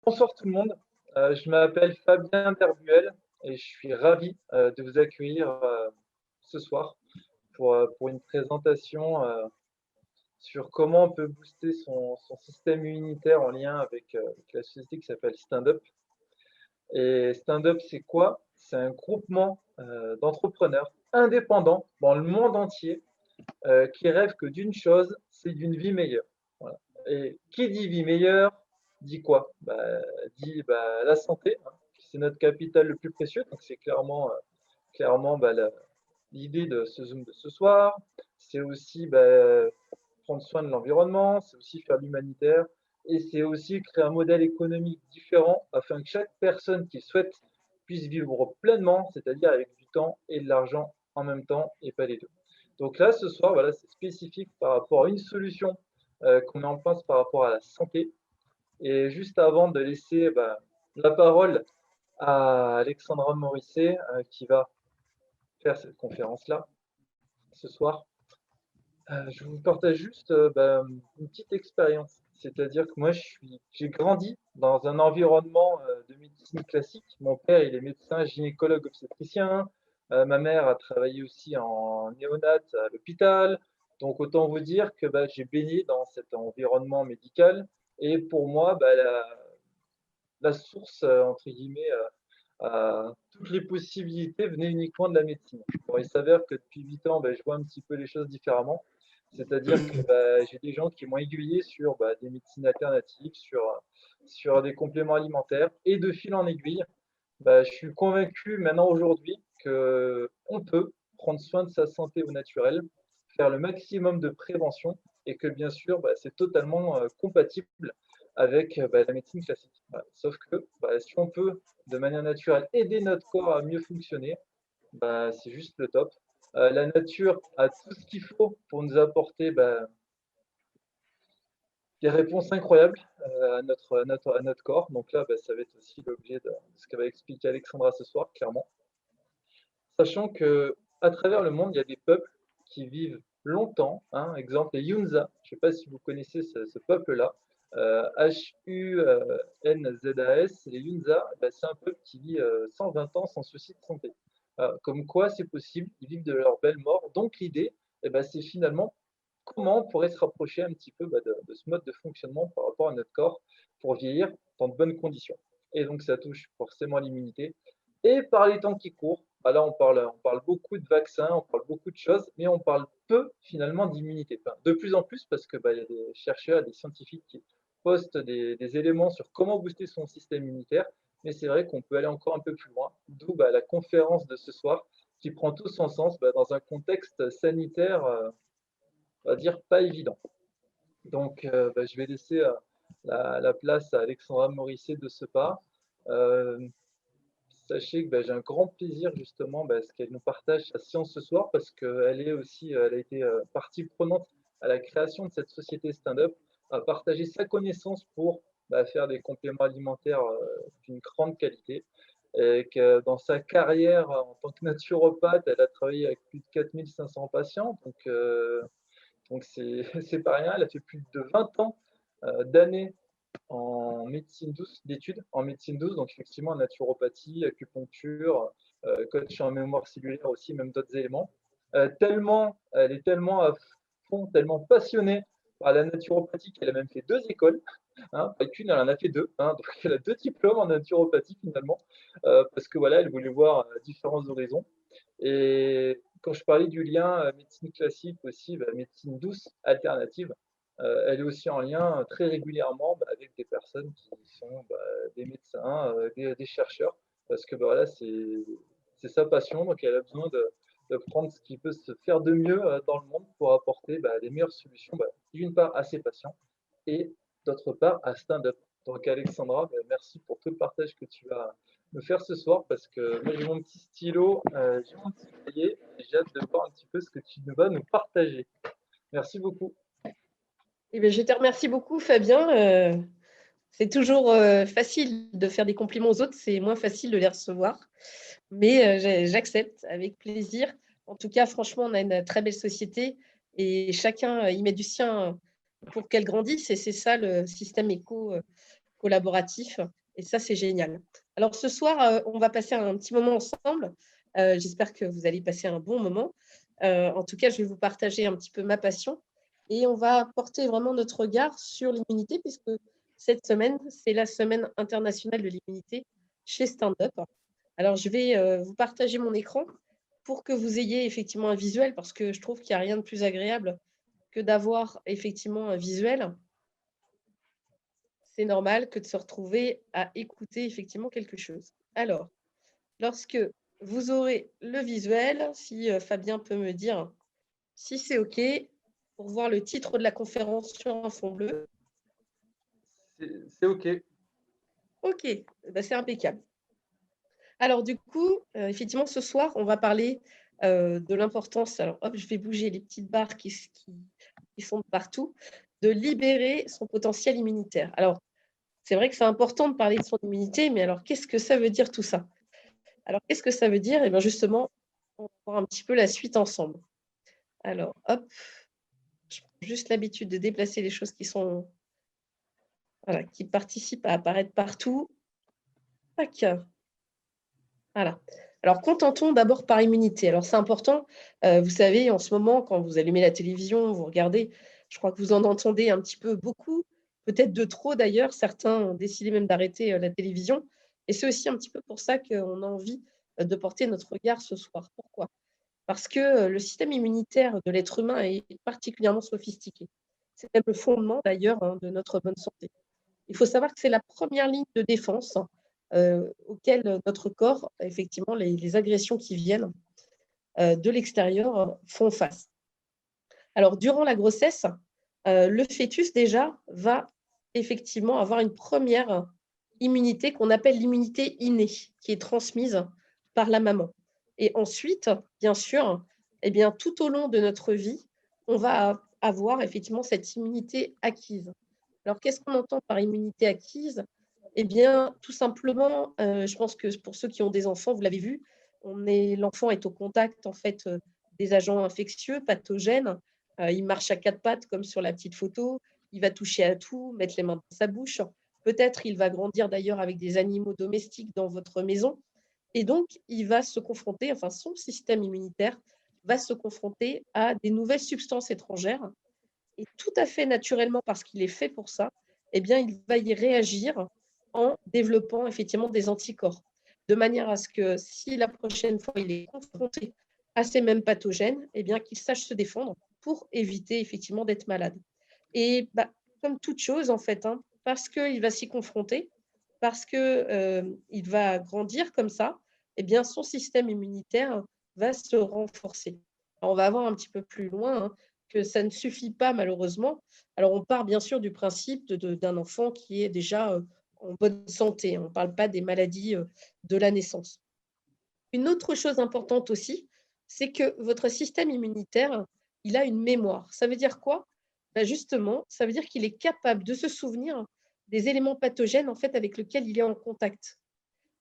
Bonsoir tout le monde. Je m'appelle Fabien Derbuel et je suis ravi de vous accueillir ce soir pour une présentation sur comment on peut booster son système immunitaire en lien avec la société qui s'appelle Stand Up. Et Stand Up, c'est quoi? C'est un groupement d'entrepreneurs indépendants dans le monde entier qui rêvent que d'une chose, c'est d'une vie meilleure. Voilà. Et qui dit vie meilleure, dit quoi? Dit la santé, hein, c'est notre capital le plus précieux, donc c'est clairement l'idée de ce Zoom de ce soir. C'est aussi prendre soin de l'environnement, c'est aussi faire l'humanitaire, et c'est aussi créer un modèle économique différent afin que chaque personne qui souhaite puisse vivre pleinement, c'est-à-dire avec du temps et de l'argent en même temps, et pas les deux. Donc là, ce soir, voilà, c'est spécifique par rapport à une solution qu'on met en place par rapport à la santé. Et juste avant de laisser la parole à Alexandra Morisset, qui va faire cette conférence-là ce soir, je vous partage juste une petite expérience. C'est-à-dire que moi, j'ai grandi dans un environnement de médecine classique. Mon père, il est médecin, gynécologue, obstétricien. Ma mère a travaillé aussi en néonat à l'hôpital. Donc, autant vous dire que j'ai baigné dans cet environnement médical. Et pour moi, la source, entre guillemets, toutes les possibilités venaient uniquement de la médecine. Bon, il s'avère que depuis 8 ans, je vois un petit peu les choses différemment. C'est-à-dire que j'ai des gens qui m'ont aiguillé sur des médecines alternatives, sur des compléments alimentaires. Et de fil en aiguille, je suis convaincu maintenant aujourd'hui qu'on peut prendre soin de sa santé au naturel, faire le maximum de prévention et que bien sûr, c'est totalement compatible avec la médecine classique. Voilà. Sauf que si on peut, de manière naturelle, aider notre corps à mieux fonctionner, c'est juste le top. La nature a tout ce qu'il faut pour nous apporter des réponses incroyables à notre corps. Donc là, ça va être aussi l'objet de ce que va expliquer Alexandra ce soir, clairement. Sachant que à travers le monde, il y a des peuples qui vivent longtemps. Hein. Exemple, les Yunza. Je ne sais pas si vous connaissez ce peuple-là. Hunzas. Les Yunza, c'est un peuple qui vit 120 ans sans souci de santé. Comme quoi, c'est possible. Ils vivent de leur belle mort. Donc l'idée, c'est finalement comment on pourrait se rapprocher un petit peu de ce mode de fonctionnement par rapport à notre corps pour vieillir dans de bonnes conditions. Et donc ça touche forcément l'immunité. Et par les temps qui courent, là on parle beaucoup de vaccins, on parle beaucoup de choses, mais on parle peu finalement d'immunité. Enfin, de plus en plus parce que il y a des chercheurs, des scientifiques qui postent des éléments sur comment booster son système immunitaire, mais c'est vrai qu'on peut aller encore un peu plus loin, d'où la conférence de ce soir qui prend tout son sens dans un contexte sanitaire on va dire, pas évident. Donc, je vais laisser la place à Alexandra Morisset de ce pas. Euh, Sachez que j'ai un grand plaisir justement ce qu'elle nous partage sa science ce soir parce qu'elle est aussi, elle a été partie prenante à la création de cette société stand-up, à partager sa connaissance pour faire des compléments alimentaires d'une grande qualité. Et que dans sa carrière en tant que naturopathe, elle a travaillé avec plus de 4500 patients. Donc c'est pas rien, elle a fait plus de 20 ans d'années en médecine douce, d'études en médecine douce, donc effectivement naturopathie, acupuncture, coach en mémoire cellulaire aussi, même d'autres éléments. Elle est tellement à fond, tellement passionnée par la naturopathie qu'elle a même fait 2 écoles, hein, pas qu'une, elle en a fait 2, hein, donc elle a 2 diplômes en naturopathie finalement, parce que voilà, elle voulait voir différents horizons. Et quand je parlais du lien médecine classique aussi, médecine douce alternative, elle est aussi en lien très régulièrement avec des personnes qui sont des médecins, des chercheurs, parce que voilà, c'est sa passion, donc elle a besoin de prendre ce qui peut se faire de mieux dans le monde pour apporter les meilleures solutions, d'une part à ses patients et d'autre part à stand-up. Donc Alexandra, merci pour tout le partage que tu vas me faire ce soir parce que moi j'ai mon petit stylo, j'ai mon petit cahier et j'ai hâte de voir un petit peu ce que tu vas nous partager. Merci beaucoup. Eh bien, je te remercie beaucoup, Fabien. C'est toujours facile de faire des compliments aux autres, c'est moins facile de les recevoir. Mais j'accepte avec plaisir. En tout cas, franchement, on a une très belle société et chacun y met du sien pour qu'elle grandisse. Et c'est ça le système éco collaboratif. Et ça, c'est génial. Alors, ce soir, on va passer un petit moment ensemble. J'espère que vous allez passer un bon moment. En tout cas, je vais vous partager un petit peu ma passion. Et on va porter vraiment notre regard sur l'immunité, puisque cette semaine, c'est la semaine internationale de l'immunité chez Stand Up. Alors, je vais vous partager mon écran pour que vous ayez effectivement un visuel, parce que je trouve qu'il n'y a rien de plus agréable que d'avoir effectivement un visuel. C'est normal que de se retrouver à écouter effectivement quelque chose. Alors, lorsque vous aurez le visuel, si Fabien peut me dire si c'est OK, pour voir le titre de la conférence sur un fond bleu. C'est OK. OK, c'est impeccable. Alors du coup, effectivement, ce soir, on va parler de l'importance, alors hop, je vais bouger les petites barres qui sont de partout, de libérer son potentiel immunitaire. Alors, c'est vrai que c'est important de parler de son immunité, mais alors qu'est-ce que ça veut dire tout ça? Alors, qu'est-ce que ça veut dire? Eh bien, justement, on va voir un petit peu la suite ensemble. Alors, hop, je prends juste l'habitude de déplacer les choses qui sont, voilà, qui participent à apparaître partout. Tac. Voilà. Alors, contentons d'abord par immunité. Alors, c'est important. Vous savez, en ce moment, quand vous allumez la télévision, vous regardez, je crois que vous en entendez un petit peu beaucoup, peut-être de trop d'ailleurs. Certains ont décidé même d'arrêter la télévision. Et c'est aussi un petit peu pour ça qu'on a envie de porter notre regard ce soir. Pourquoi? Parce que le système immunitaire de l'être humain est particulièrement sophistiqué. C'est même le fondement d'ailleurs de notre bonne santé. Il faut savoir que c'est la première ligne de défense auquel notre corps, effectivement, les agressions qui viennent de l'extérieur font face. Alors, durant la grossesse, le fœtus déjà va effectivement avoir une première immunité qu'on appelle l'immunité innée, qui est transmise par la maman. Et ensuite, bien sûr, eh bien, tout au long de notre vie, on va avoir effectivement cette immunité acquise. Alors, qu'est-ce qu'on entend par immunité acquise? Eh bien, tout simplement, je pense que pour ceux qui ont des enfants, vous l'avez vu, l'enfant est au contact en fait des agents infectieux, pathogènes. Il marche à quatre pattes comme sur la petite photo. Il va toucher à tout, mettre les mains dans sa bouche. Peut-être il va grandir d'ailleurs avec des animaux domestiques dans votre maison. Et donc, il va se confronter, enfin son système immunitaire va se confronter à des nouvelles substances étrangères. Et tout à fait naturellement, parce qu'il est fait pour ça, eh bien, il va y réagir en développant effectivement des anticorps, de manière à ce que si la prochaine fois il est confronté à ces mêmes pathogènes, eh bien, qu'il sache se défendre pour éviter effectivement d'être malade. Et comme toute chose, en fait, hein, parce qu'il va s'y confronter, parce qu'il va grandir comme ça, eh bien, son système immunitaire va se renforcer. Alors, on va avoir un petit peu plus loin hein, que ça ne suffit pas malheureusement. Alors, on part bien sûr du principe d'un enfant qui est déjà en bonne santé. On ne parle pas des maladies de la naissance. Une autre chose importante aussi, c'est que votre système immunitaire, il a une mémoire. Ça veut dire quoi? Justement, ça veut dire qu'il est capable de se souvenir des éléments pathogènes en fait, avec lesquels il est en contact.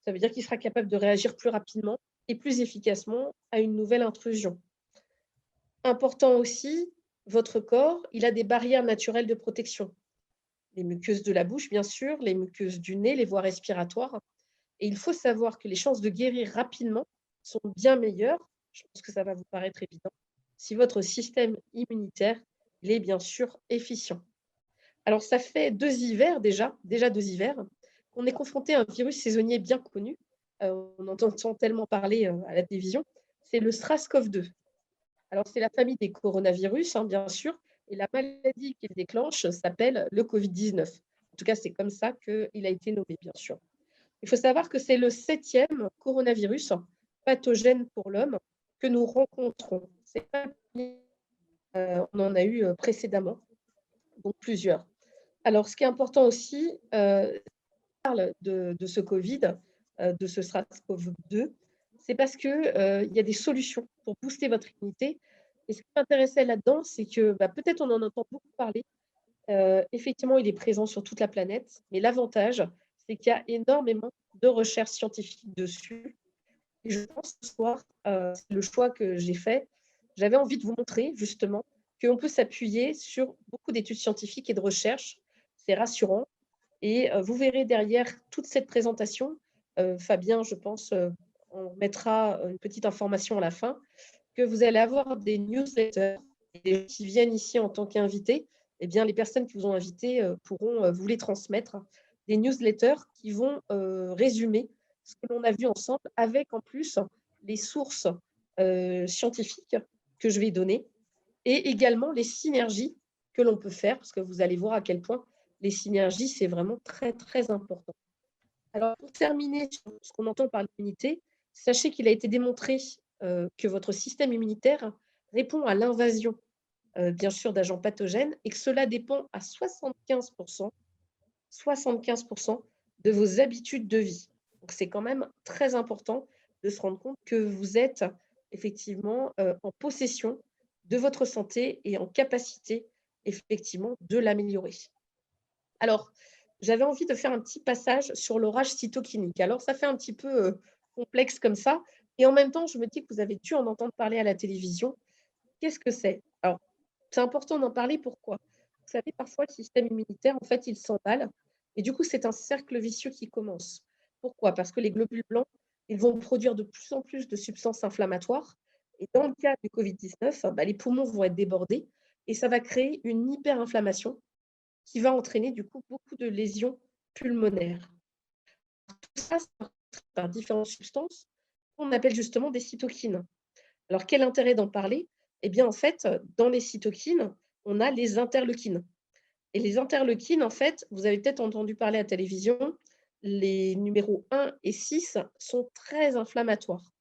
Ça veut dire qu'il sera capable de réagir plus rapidement et plus efficacement à une nouvelle intrusion. Important aussi, votre corps, il a des barrières naturelles de protection. Les muqueuses de la bouche, bien sûr, les muqueuses du nez, les voies respiratoires. Et il faut savoir que les chances de guérir rapidement sont bien meilleures, je pense que ça va vous paraître évident, si votre système immunitaire il est bien sûr efficient. Alors ça fait 2 hivers déjà 2 hivers, qu'on est confronté à un virus saisonnier bien connu, on en entend tellement parler, à la télévision, c'est le SRAS-CoV-2. Alors c'est la famille des coronavirus, hein, bien sûr, et la maladie qu'il déclenche s'appelle le Covid-19. En tout cas, c'est comme ça qu'il a été nommé, bien sûr. Il faut savoir que c'est le 7e coronavirus pathogène pour l'homme que nous rencontrons. C'est pas on en a eu, précédemment, donc plusieurs. Alors ce qui est important aussi, parle de ce Covid, de ce SARS-CoV-2, c'est parce que, il y a des solutions pour booster votre immunité et ce qui m'intéressait là-dedans, c'est que, peut-être on en entend beaucoup parler, effectivement, il est présent sur toute la planète, mais l'avantage, c'est qu'il y a énormément de recherches scientifiques dessus. Et je pense ce soir, c'est le choix que j'ai fait. J'avais envie de vous montrer justement qu'on peut s'appuyer sur beaucoup d'études scientifiques et de recherches. C'est rassurant Et vous verrez derrière toute cette présentation, Fabien, je pense, on mettra une petite information à la fin, que vous allez avoir des newsletters et des gens qui viennent ici en tant qu'invités. Eh bien, les personnes qui vous ont invité pourront vous les transmettre. Des newsletters qui vont résumer ce que l'on a vu ensemble, avec en plus les sources scientifiques que je vais donner et également les synergies que l'on peut faire, parce que vous allez voir à quel point les synergies, c'est vraiment très, très important. Alors, pour terminer sur ce qu'on entend par l'immunité, sachez qu'il a été démontré que votre système immunitaire répond à l'invasion, bien sûr, d'agents pathogènes et que cela dépend à 75%, 75% de vos habitudes de vie. Donc, c'est quand même très important de se rendre compte que vous êtes effectivement en possession de votre santé et en capacité effectivement de l'améliorer. Alors, j'avais envie de faire un petit passage sur l'orage cytokinique. Alors, ça fait un petit peu complexe comme ça. Et en même temps, je me dis que vous avez dû en entendre parler à la télévision. Qu'est-ce que c'est? Alors, c'est important d'en parler. Pourquoi? Vous savez, parfois, le système immunitaire, en fait, il s'emballe. Et du coup, c'est un cercle vicieux qui commence. Pourquoi? Parce que les globules blancs, ils vont produire de plus en plus de substances inflammatoires. Et dans le cas du Covid-19, les poumons vont être débordés et ça va créer une hyperinflammation qui va entraîner du coup beaucoup de lésions pulmonaires. Tout ça, c'est par différentes substances qu'on appelle justement des cytokines. Alors, quel intérêt d'en parler? Eh bien, en fait, dans les cytokines, on a les interleukines. Et les interleukines, en fait, vous avez peut-être entendu parler à la télévision, les numéros 1 et 6 sont très inflammatoires.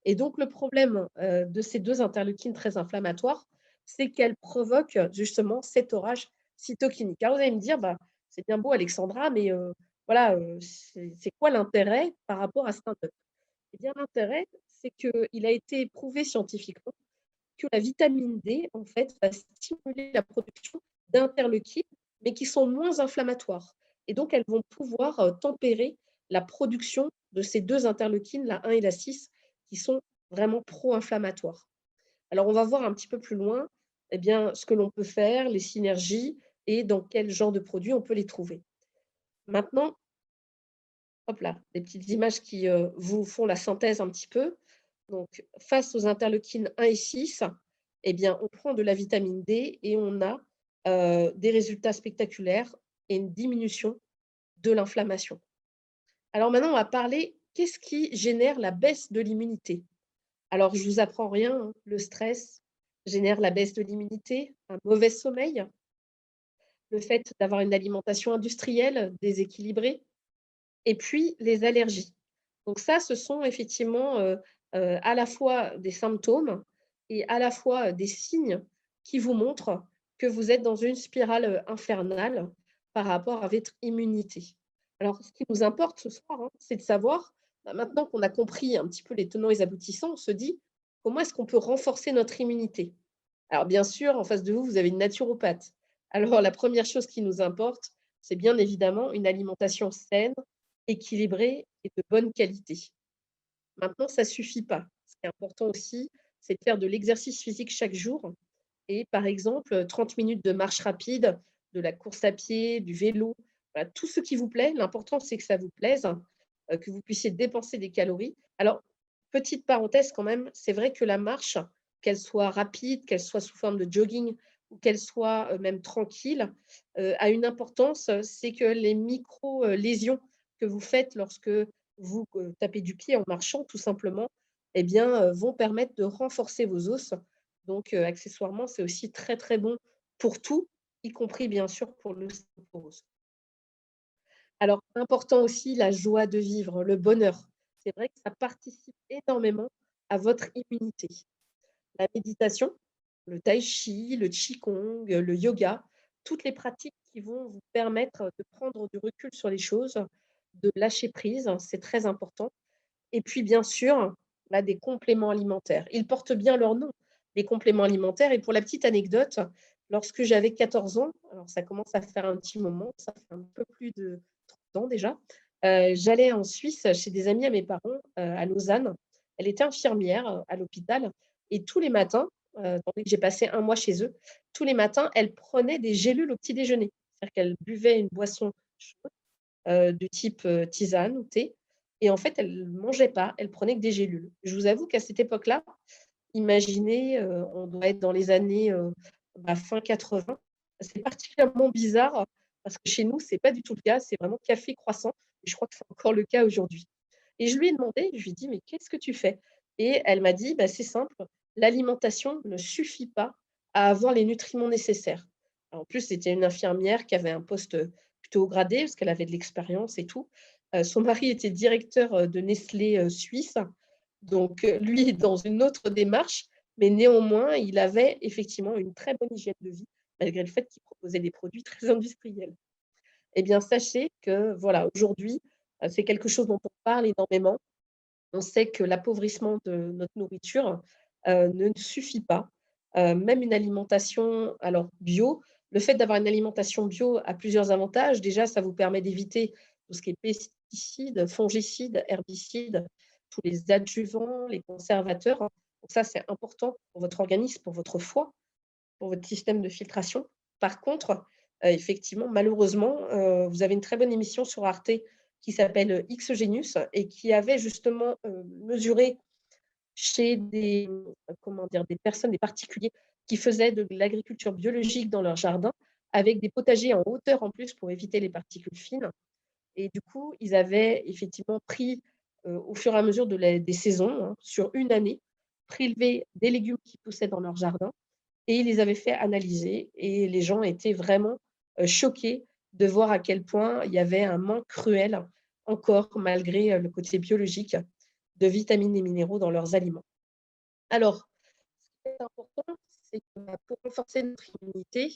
Et donc, le problème de ces deux interleukines très inflammatoires, c'est qu'elles provoquent justement cet orage cytokinique. Alors, vous allez me dire, c'est bien beau, Alexandra, mais voilà, c'est quoi l'intérêt par rapport à cet intérêt? Eh bien, l'intérêt, c'est qu'il a été prouvé scientifiquement que la vitamine D, en fait, va stimuler la production d'interleukines, mais qui sont moins inflammatoires. Et donc, elles vont pouvoir tempérer la production de ces deux interleukines, la 1 et la 6, qui sont vraiment pro-inflammatoires. Alors, on va voir un petit peu plus loin eh bien, ce que l'on peut faire, les synergies et dans quel genre de produits on peut les trouver. Maintenant, hop là, des petites images qui vous font la synthèse un petit peu. Donc, face aux interleukines 1 et 6, eh bien, on prend de la vitamine D et on a des résultats spectaculaires et une diminution de l'inflammation. Alors maintenant, on va parler, qu'est-ce qui génère la baisse de l'immunité? Alors, je ne vous apprends rien, hein, le stress génère la baisse de l'immunité, un mauvais sommeil, le fait d'avoir une alimentation industrielle déséquilibrée, et puis les allergies. Donc ça, ce sont effectivement, à la fois des symptômes et à la fois, des signes qui vous montrent que vous êtes dans une spirale, infernale par rapport à votre immunité. Alors ce qui nous importe ce soir, hein, c'est de savoir, maintenant qu'on a compris un petit peu les tenants et les aboutissants, on se dit: «Comment est-ce qu'on peut renforcer notre immunité?» Alors bien sûr, en face de vous, vous avez une naturopathe. Alors la première chose qui nous importe, c'est bien évidemment une alimentation saine, équilibrée et de bonne qualité. Maintenant, ça ne suffit pas. Ce qui est important aussi, c'est de faire de l'exercice physique chaque jour et par exemple, 30 minutes de marche rapide, de la course à pied, du vélo, voilà, tout ce qui vous plaît. L'important, c'est que ça vous plaise, que vous puissiez dépenser des calories. Alors, petite parenthèse quand même, c'est vrai que la marche, qu'elle soit rapide, qu'elle soit sous forme de jogging ou qu'elle soit, même tranquille, a une importance, c'est que les micro, lésions que vous faites lorsque vous, tapez du pied en marchant tout simplement, eh bien, vont permettre de renforcer vos os. Donc, accessoirement, c'est aussi très, très bon pour tout, y compris bien sûr pour l'ostéoporose. Alors, important aussi, la joie de vivre, le bonheur. C'est vrai que ça participe énormément à votre immunité. La méditation, le tai chi, le qigong, le yoga, toutes les pratiques qui vont vous permettre de prendre du recul sur les choses, de lâcher prise, c'est très important. Et puis bien sûr, des compléments alimentaires. Ils portent bien leur nom, les compléments alimentaires. Et pour la petite anecdote, lorsque j'avais 14 ans, alors ça commence à faire un petit moment, ça fait un peu plus de 30 ans déjà, j'allais en Suisse chez des amis à mes parents, à Lausanne. Elle était infirmière, à l'hôpital et tous les matins, tandis que j'ai passé un mois chez eux, tous les matins, elle prenait des gélules au petit déjeuner. C'est-à-dire qu'elle buvait une boisson chaude, de type tisane ou thé. Et en fait, elle ne mangeait pas, elle prenait que des gélules. Je vous avoue qu'à cette époque-là, imaginez, on doit être dans les années fin 80. C'est particulièrement bizarre parce que chez nous, ce n'est pas du tout le cas. C'est vraiment café croissant. Et je crois que c'est encore le cas aujourd'hui. Et je lui ai demandé, je lui ai dit, mais qu'est-ce que tu fais? Et elle m'a dit, bah, c'est simple, l'alimentation ne suffit pas à avoir les nutriments nécessaires. Alors, en plus, c'était une infirmière qui avait un poste plutôt haut gradé parce qu'elle avait de l'expérience et tout. Son mari était directeur de Nestlé Suisse. Donc, lui est dans une autre démarche, mais néanmoins, il avait effectivement une très bonne hygiène de vie, malgré le fait qu'il proposait des produits très industriels. Eh bien, sachez que voilà, aujourd'hui, c'est quelque chose dont on parle énormément. On sait que l'appauvrissement de notre nourriture, ne suffit pas. Même une alimentation alors bio, le fait d'avoir une alimentation bio a plusieurs avantages. Déjà, ça vous permet d'éviter tout ce qui est pesticides, fongicides, herbicides, tous les adjuvants, les conservateurs, hein. Donc ça, c'est important pour votre organisme, pour votre foie, pour votre système de filtration. Par contre, effectivement, malheureusement, vous avez une très bonne émission sur Arte qui s'appelle Xgenius et qui avait justement, mesuré chez des, comment dire? Des personnes, des particuliers qui faisaient de l'agriculture biologique dans leur jardin avec des potagers en hauteur en plus pour éviter les particules fines. Et du coup, ils avaient effectivement pris, au fur et à mesure des saisons, hein, sur une année, prélevé des légumes qui poussaient dans leur jardin et ils les avaient fait analyser et les gens étaient vraiment, choqués de voir à quel point il y avait un manque cruel encore malgré, le côté biologique de vitamines et minéraux dans leurs aliments. Alors, ce qui est important, c'est que, bah, pour renforcer notre immunité,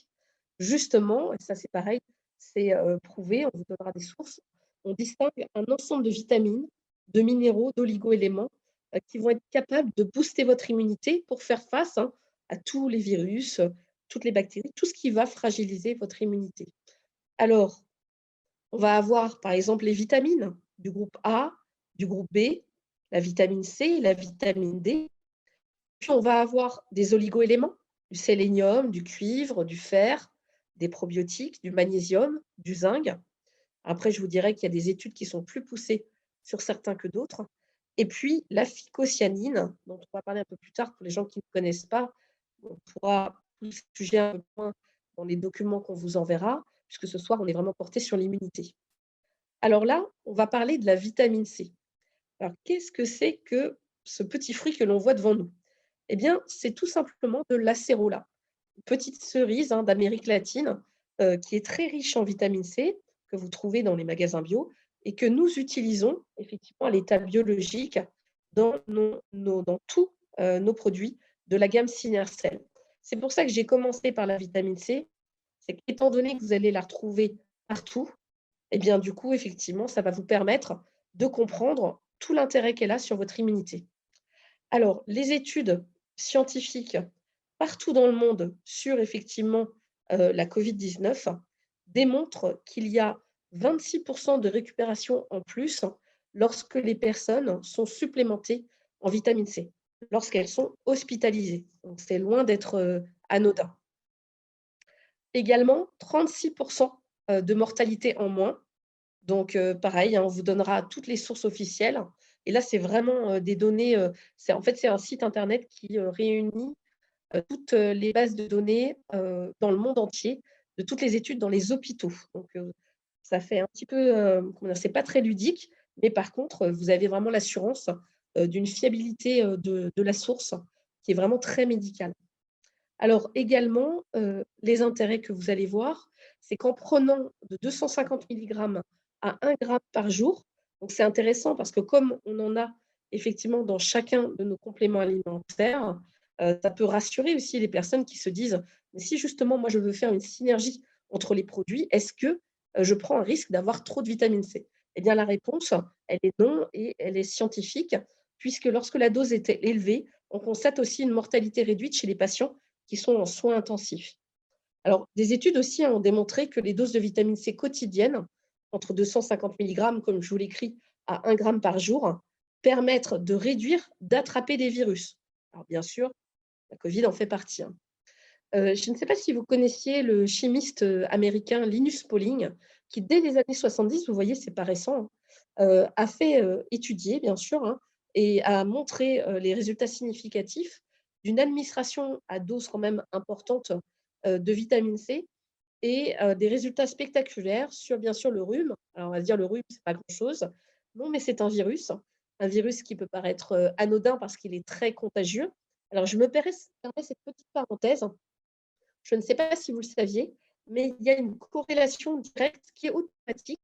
justement, et ça c'est pareil, c'est, prouvé, on vous donnera des sources, on distingue un ensemble de vitamines, de minéraux, d'oligo-éléments, qui vont être capables de booster votre immunité pour faire face, hein, à tous les virus, toutes les bactéries, tout ce qui va fragiliser votre immunité. Alors, on va avoir par exemple les vitamines du groupe A, du groupe B, la vitamine C, la vitamine D. Puis on va avoir des oligoéléments, du sélénium, du cuivre, du fer, des probiotiques, du magnésium, du zinc. Après, je vous dirais qu'il y a des études qui sont plus poussées sur certains que d'autres. Et puis la phycocyanine, dont on va parler un peu plus tard pour les gens qui ne connaissent pas. On pourra pousser le sujet un peu plus loin dans les documents qu'on vous enverra, puisque ce soir, on est vraiment porté sur l'immunité. Alors là, on va parler de la vitamine C. Alors, qu'est-ce que c'est que ce petit fruit que l'on voit devant nous? Eh bien, c'est tout simplement de l'acérola, une petite cerise, hein, d'Amérique latine, qui est très riche en vitamine C, que vous trouvez dans les magasins bio et que nous utilisons effectivement à l'état biologique dans dans tous, nos produits de la gamme Synercell. C'est pour ça que j'ai commencé par la vitamine C, c'est qu'étant donné que vous allez la retrouver partout, et bien, du coup, effectivement, ça va vous permettre de comprendre tout l'intérêt qu'elle a sur votre immunité. Alors, les études scientifiques partout dans le monde sur effectivement, la COVID-19 démontrent qu'il y a 26 de récupération en plus lorsque les personnes sont supplémentées en vitamine C, lorsqu'elles sont hospitalisées. Donc c'est loin d'être, anodin. Également 36 de mortalité en moins. Donc, pareil, hein, on vous donnera toutes les sources officielles et là, c'est vraiment, des données, c'est un site internet qui, réunit, toutes, les bases de données, dans le monde entier, de toutes les études dans les hôpitaux. Donc, ça fait un petit peu, comment dire? C'est pas très ludique, mais par contre, vous avez vraiment l'assurance, d'une fiabilité, de la source qui est vraiment très médicale. Alors également, les intérêts que vous allez voir, c'est qu'en prenant de 250 milligrammes à 1 gramme par jour, donc c'est intéressant parce que comme on en a effectivement dans chacun de nos compléments alimentaires, ça peut rassurer aussi les personnes qui se disent: «Mais si justement moi je veux faire une synergie entre les produits, est-ce que, je prends un risque d'avoir trop de vitamine C?» Eh bien la réponse, elle est non et elle est scientifique puisque lorsque la dose était élevée, on constate aussi une mortalité réduite chez les patients qui sont en soins intensifs. Alors, des études aussi ont démontré que les doses de vitamine C quotidiennes, entre 250 milligrammes, comme je vous l'écris, à 1 gramme par jour, permettent de réduire, d'attraper des virus. Alors, bien sûr, la Covid en fait partie, hein. Je ne sais pas si vous connaissiez le chimiste, américain Linus Pauling, qui dès les années 70, vous voyez, c'est pas récent, hein, a fait, étudier bien sûr, hein, et a montré, les résultats significatifs d'une administration à dose quand même importante, de vitamine C et des résultats spectaculaires sur bien sûr le rhume. Alors on va se dire le rhume, c'est pas grand-chose. Non, mais c'est un virus qui peut paraître, anodin parce qu'il est très contagieux. Alors je me permets cette petite parenthèse. Je ne sais pas si vous le saviez, mais il y a une corrélation directe qui est automatique.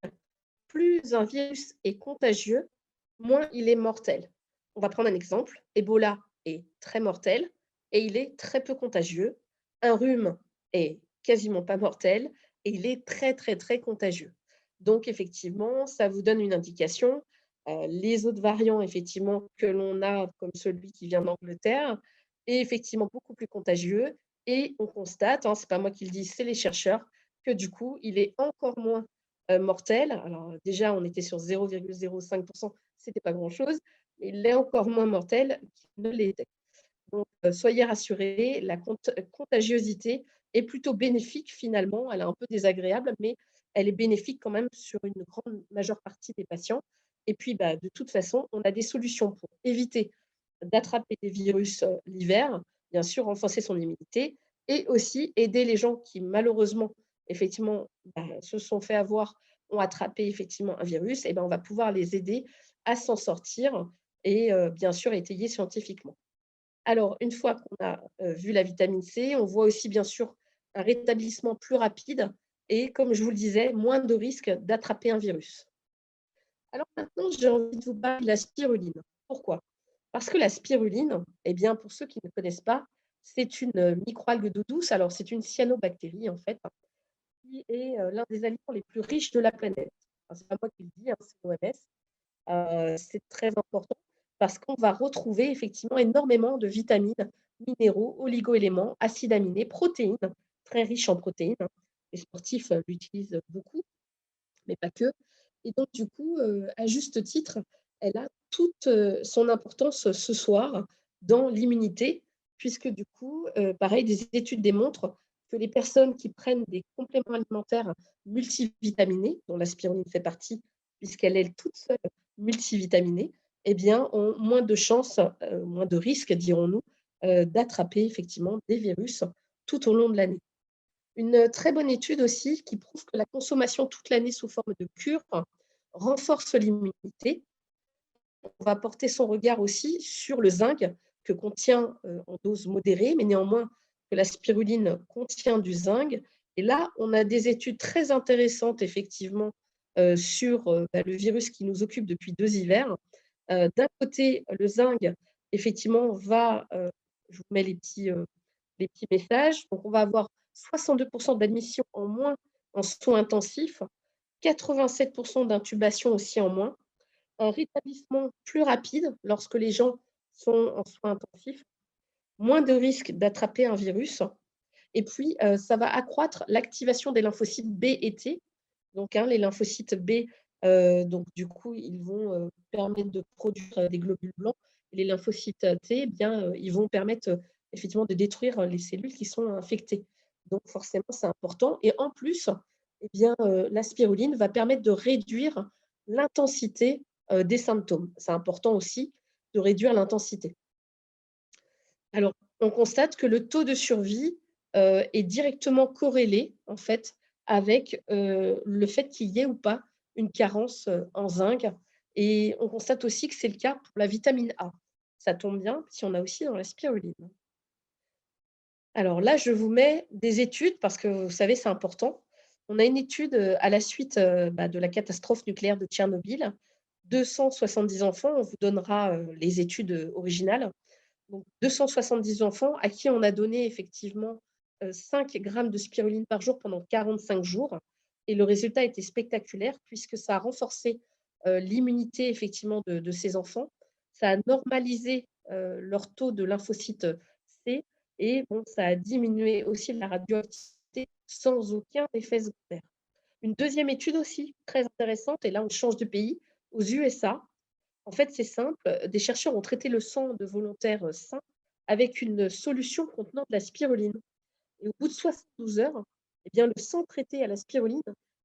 Plus un virus est contagieux, moins il est mortel. On va prendre un exemple. Ebola est très mortel et il est très peu contagieux. Un rhume est quasiment pas mortel et il est très, très, très contagieux. Donc effectivement, ça vous donne une indication. Les autres variants effectivement que l'on a, comme celui qui vient d'Angleterre, est effectivement beaucoup plus contagieux et on constate, hein, c'est pas moi qui le dis, c'est les chercheurs, que du coup, il est encore moins mortel. Alors déjà, on était sur 0,05, c'était pas grand-chose, mais il est encore moins mortel qu'il ne l'était. Donc soyez rassurés, la contagiosité est plutôt bénéfique finalement. Elle est un peu désagréable, mais elle est bénéfique quand même sur une grande majeure partie des patients. Et puis, bah, de toute façon, on a des solutions pour éviter d'attraper des virus, l'hiver, bien sûr, renforcer son immunité et aussi aider les gens qui malheureusement, effectivement, bah, se sont fait avoir, ont attrapé effectivement un virus et ben, on va pouvoir les aider à s'en sortir et bien sûr étayer scientifiquement. Alors une fois qu'on a, vu la vitamine C, on voit aussi bien sûr un rétablissement plus rapide et comme je vous le disais, moins de risques d'attraper un virus. Alors maintenant, j'ai envie de vous parler de la spiruline. Pourquoi? Parce que la spiruline, eh bien, pour ceux qui ne connaissent pas, c'est une microalgue d'eau douce. Alors, c'est une cyanobactérie, en fait, hein, qui est l'un des aliments les plus riches de la planète. Enfin, c'est pas moi qui le dis, hein, c'est l'OMS. C'est très important parce qu'on va retrouver effectivement énormément de vitamines, minéraux, oligoéléments, acides aminés, protéines, très riches en protéines, hein. Les sportifs l'utilisent beaucoup mais pas que. Et donc du coup, à juste titre, elle a toute, son importance, ce soir dans l'immunité puisque du coup, pareil, des études démontrent que les personnes qui prennent des compléments alimentaires multivitaminés, dont la spiruline fait partie, puisqu'elle est toute seule multivitaminée, eh bien, ont moins de chances, moins de risques, dirons-nous, d'attraper effectivement des virus tout au long de l'année. Une très bonne étude aussi qui prouve que la consommation toute l'année sous forme de cure renforce l'immunité. On va porter son regard aussi sur le zinc que contient, en dose modérée, mais néanmoins que la spiruline contient du zinc. Et là, on a des études très intéressantes effectivement, sur, bah, le virus qui nous occupe depuis 2 hivers. D'un côté, le zinc effectivement va, je vous mets les petits messages. Donc, on va avoir 62 d'admission en moins en soins intensifs, 87 d'intubation aussi en moins, un rétablissement plus rapide lorsque les gens sont en soins intensifs, moins de risques d'attraper un virus et puis, ça va accroître l'activation des lymphocytes B et T. Donc, hein, les lymphocytes B, donc du coup, ils vont, permettre de produire, des globules blancs et les lymphocytes T, eh bien, ils vont permettre, effectivement de détruire, les cellules qui sont infectées. Donc forcément, c'est important et en plus, eh bien, la spiruline va permettre de réduire l'intensité, des symptômes. C'est important aussi de réduire l'intensité. Alors, on constate que le taux de survie, est directement corrélé, en fait, avec, le fait qu'il y ait ou pas une carence, en zinc et on constate aussi que c'est le cas pour la vitamine A. Ça tombe bien, si on a aussi dans la spiruline. Alors là, je vous mets des études parce que vous savez, c'est important. On a une étude, à la suite, bah, de la catastrophe nucléaire de Tchernobyl. 270 enfants, on vous donnera, les études, originales. Donc 270 enfants à qui on a donné effectivement, 5 grammes de spiruline par jour pendant 45 jours et le résultat était spectaculaire puisque ça a renforcé, l'immunité effectivement de ces enfants. Ça a normalisé, leur taux de lymphocytes, C et bon, ça a diminué aussi la radioactivité sans aucun effet secondaire. Une deuxième étude aussi très intéressante et là on change de pays, aux USA, en fait, c'est simple, des chercheurs ont traité le sang de volontaires, sains avec une solution contenant de la spiruline Et au bout de 72 heures, eh bien, le sang traité à la spiruline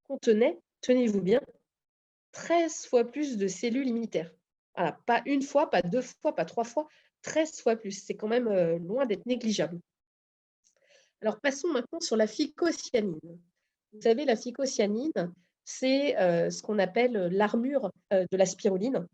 contenait, tenez-vous bien, 13 fois plus de cellules immunitaires. Voilà, pas une fois, pas 2 fois, pas 3 fois, 13 fois plus. C'est quand même loin d'être négligeable. Alors passons maintenant sur la phycocyanine. Vous savez, la phycocyanine, c'est ce qu'on appelle l'armure de la spiruline.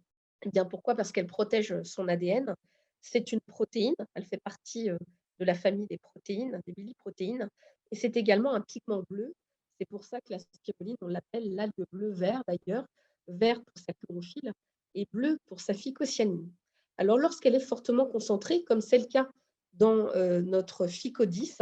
Eh bien, pourquoi? Parce qu'elle protège son ADN. C'est une protéine, elle fait partie de la famille des protéines, des biliprotéines, et c'est également un pigment bleu. C'est pour ça que la spiruline, on l'appelle l'algue bleu vert d'ailleurs, vert pour sa chlorophylle et bleu pour sa phycocyanine. Alors, lorsqu'elle est fortement concentrée, comme c'est le cas dans notre phycodis,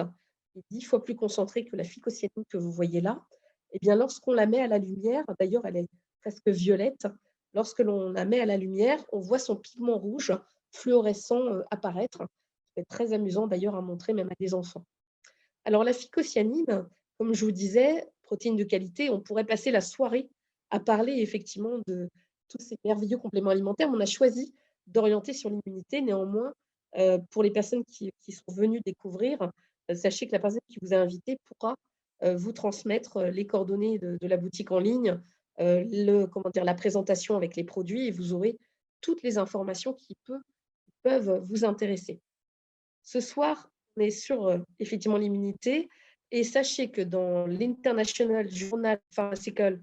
qui est 10 fois plus concentrée que la phycocyanine que vous voyez là, eh bien, lorsqu'on la met à la lumière, d'ailleurs, elle est presque violette, lorsque l'on la met à la lumière, on voit son pigment rouge fluorescent apparaître. C'est très amusant d'ailleurs à montrer même à des enfants. Alors la phycocyanine, comme je vous disais, protéine de qualité, on pourrait passer la soirée à parler effectivement de tous ces merveilleux compléments alimentaires. On a choisi d'orienter sur l'immunité. Néanmoins, pour les personnes qui sont venues découvrir, sachez que la personne qui vous a invité pourra vous transmettre les coordonnées de la boutique en ligne, comment dire, la présentation avec les produits, et vous aurez toutes les informations qui peuvent vous intéresser. Ce soir, on est sur effectivement l'immunité, et sachez que dans l'International Journal of Pharmaceutical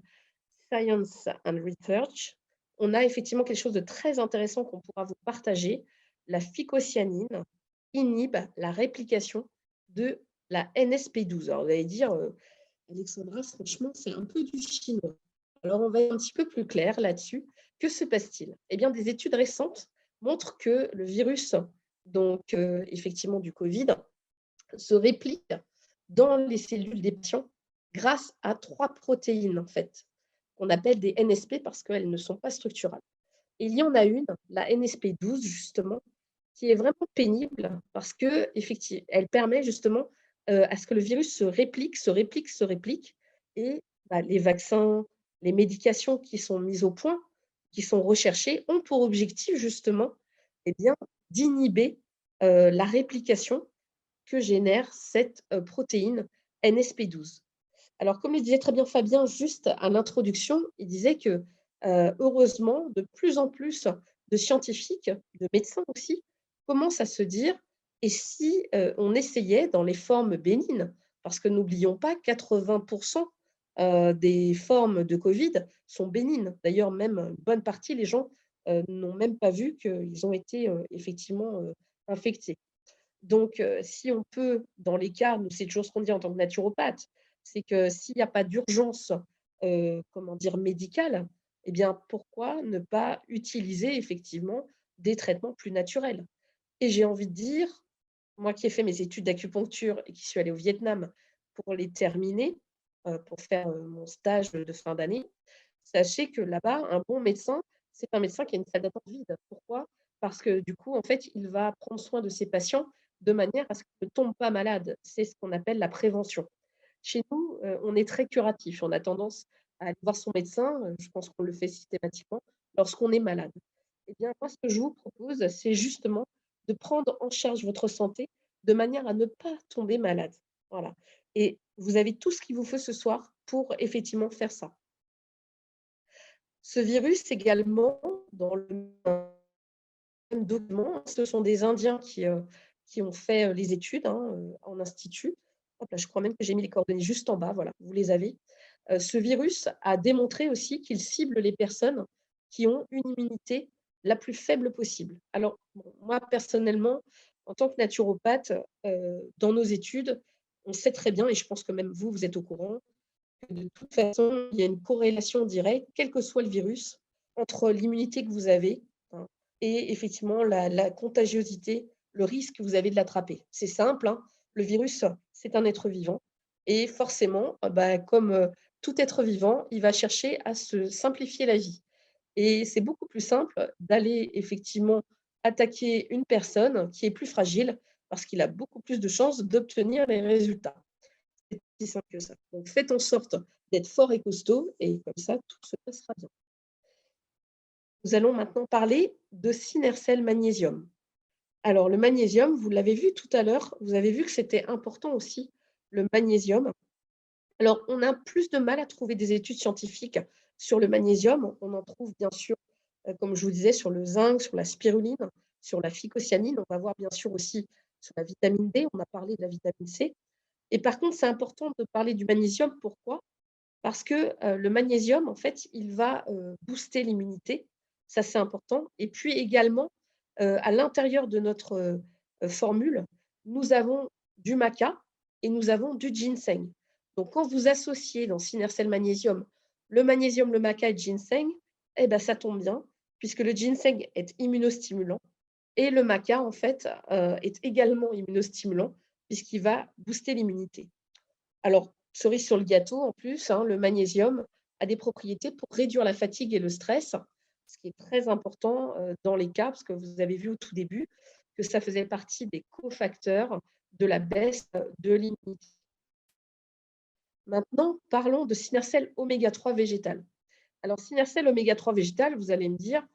Science and Research, on a effectivement quelque chose de très intéressant qu'on pourra vous partager. La phycocyanine inhibe la réplication de la NSP12. Alors vous allez dire, Alexandra, franchement, c'est un peu du chinois. Alors on va être un petit peu plus clair là-dessus. Que se passe-t-il? Eh bien, des études récentes montrent que le virus, donc effectivement du Covid, se réplique dans les cellules des patients grâce à 3 protéines, en fait, qu'on appelle des NSP parce qu'elles ne sont pas structurales. Et il y en a une, la NSP12 justement, qui est vraiment pénible parce qu'elle permet justement à ce que le virus se réplique, se réplique, se réplique, et les vaccins, les médications qui sont mises au point, qui sont recherchées, ont pour objectif justement, eh bien, d'inhiber la réplication que génère cette protéine NSP12. Alors, comme le disait très bien Fabien juste à l'introduction, il disait que heureusement, de plus en plus de scientifiques, de médecins aussi, commencent à se dire, et si on essayait dans les formes bénignes, parce que n'oublions pas, 80% des formes de Covid sont bénignes. D'ailleurs, même une bonne partie, les gens n'ont même pas vu qu'ils ont été effectivement infectés. Donc, si on peut, dans les cas, nous, c'est toujours ce qu'on dit en tant que naturopathe, c'est que s'il n'y a pas d'urgence, comment dire, médicale, eh bien, pourquoi ne pas utiliser effectivement des traitements plus naturels? Et j'ai envie de dire, moi qui ai fait mes études d'acupuncture et qui suis allée au Vietnam pour les terminer, pour faire mon stage de fin d'année, sachez que là-bas, un bon médecin, c'est un médecin qui a une salle d'attente vide. Pourquoi? Parce que du coup, en fait, il va prendre soin de ses patients de manière à ce qu'ils ne tombent pas malades. C'est ce qu'on appelle la prévention. Chez nous, on est très curatif. On a tendance à aller voir son médecin, je pense qu'on le fait systématiquement, lorsqu'on est malade. Eh bien, moi, ce que je vous propose, c'est justement de prendre en charge votre santé de manière à ne pas tomber malade. Voilà. Et vous avez tout ce qu'il vous faut ce soir pour effectivement faire ça. Ce virus également, dans le même document, ce sont des Indiens qui ont fait les études en institut. Hop là, je crois même que j'ai mis les coordonnées juste en bas, voilà, vous les avez. Ce virus a démontré aussi qu'il cible les personnes qui ont une immunité la plus faible possible. Alors, bon, moi, personnellement, en tant que naturopathe, dans nos études, on sait très bien, et je pense que même vous, vous êtes au courant, que de toute façon, il y a une corrélation directe, quel que soit le virus, entre l'immunité que vous avez, hein, et effectivement la contagiosité, le risque que vous avez de l'attraper. C'est simple, hein, le virus, c'est un être vivant, et forcément, comme tout être vivant, il va chercher à se simplifier la vie. Et c'est beaucoup plus simple d'aller effectivement attaquer une personne qui est plus fragile, parce qu'il a beaucoup plus de chances d'obtenir les résultats. C'est aussi simple que ça. Donc faites en sorte d'être fort et costaud, et comme ça, tout se passera bien. Nous allons maintenant parler de Synercell Magnésium. Alors le magnésium, vous l'avez vu tout à l'heure, vous avez vu que c'était important aussi le magnésium. Alors, on a plus de mal à trouver des études scientifiques sur le magnésium. On en trouve bien sûr, comme je vous disais, sur le zinc, sur la spiruline, sur la phycocyanine. On va voir bien sûr aussi sur la vitamine D. On a parlé de la vitamine C. Et par contre, c'est important de parler du magnésium. Pourquoi? Parce que le magnésium, en fait, il va booster l'immunité. Ça, c'est important. Et puis également, à l'intérieur de notre formule, nous avons du maca et nous avons du ginseng. Donc, quand vous associez dans Synercell Magnésium le maca et le ginseng, eh ben, ça tombe bien, puisque le ginseng est immunostimulant et le maca, en fait, est également immunostimulant, puisqu'il va booster l'immunité. Alors, cerise sur le gâteau, en plus, hein, le magnésium a des propriétés pour réduire la fatigue et le stress, ce qui est très important dans les cas, parce que vous avez vu au tout début que ça faisait partie des cofacteurs de la baisse de l'immunité. Maintenant, parlons de Synercell oméga 3 végétal. Alors, Synercell oméga 3 végétal, vous allez me dire,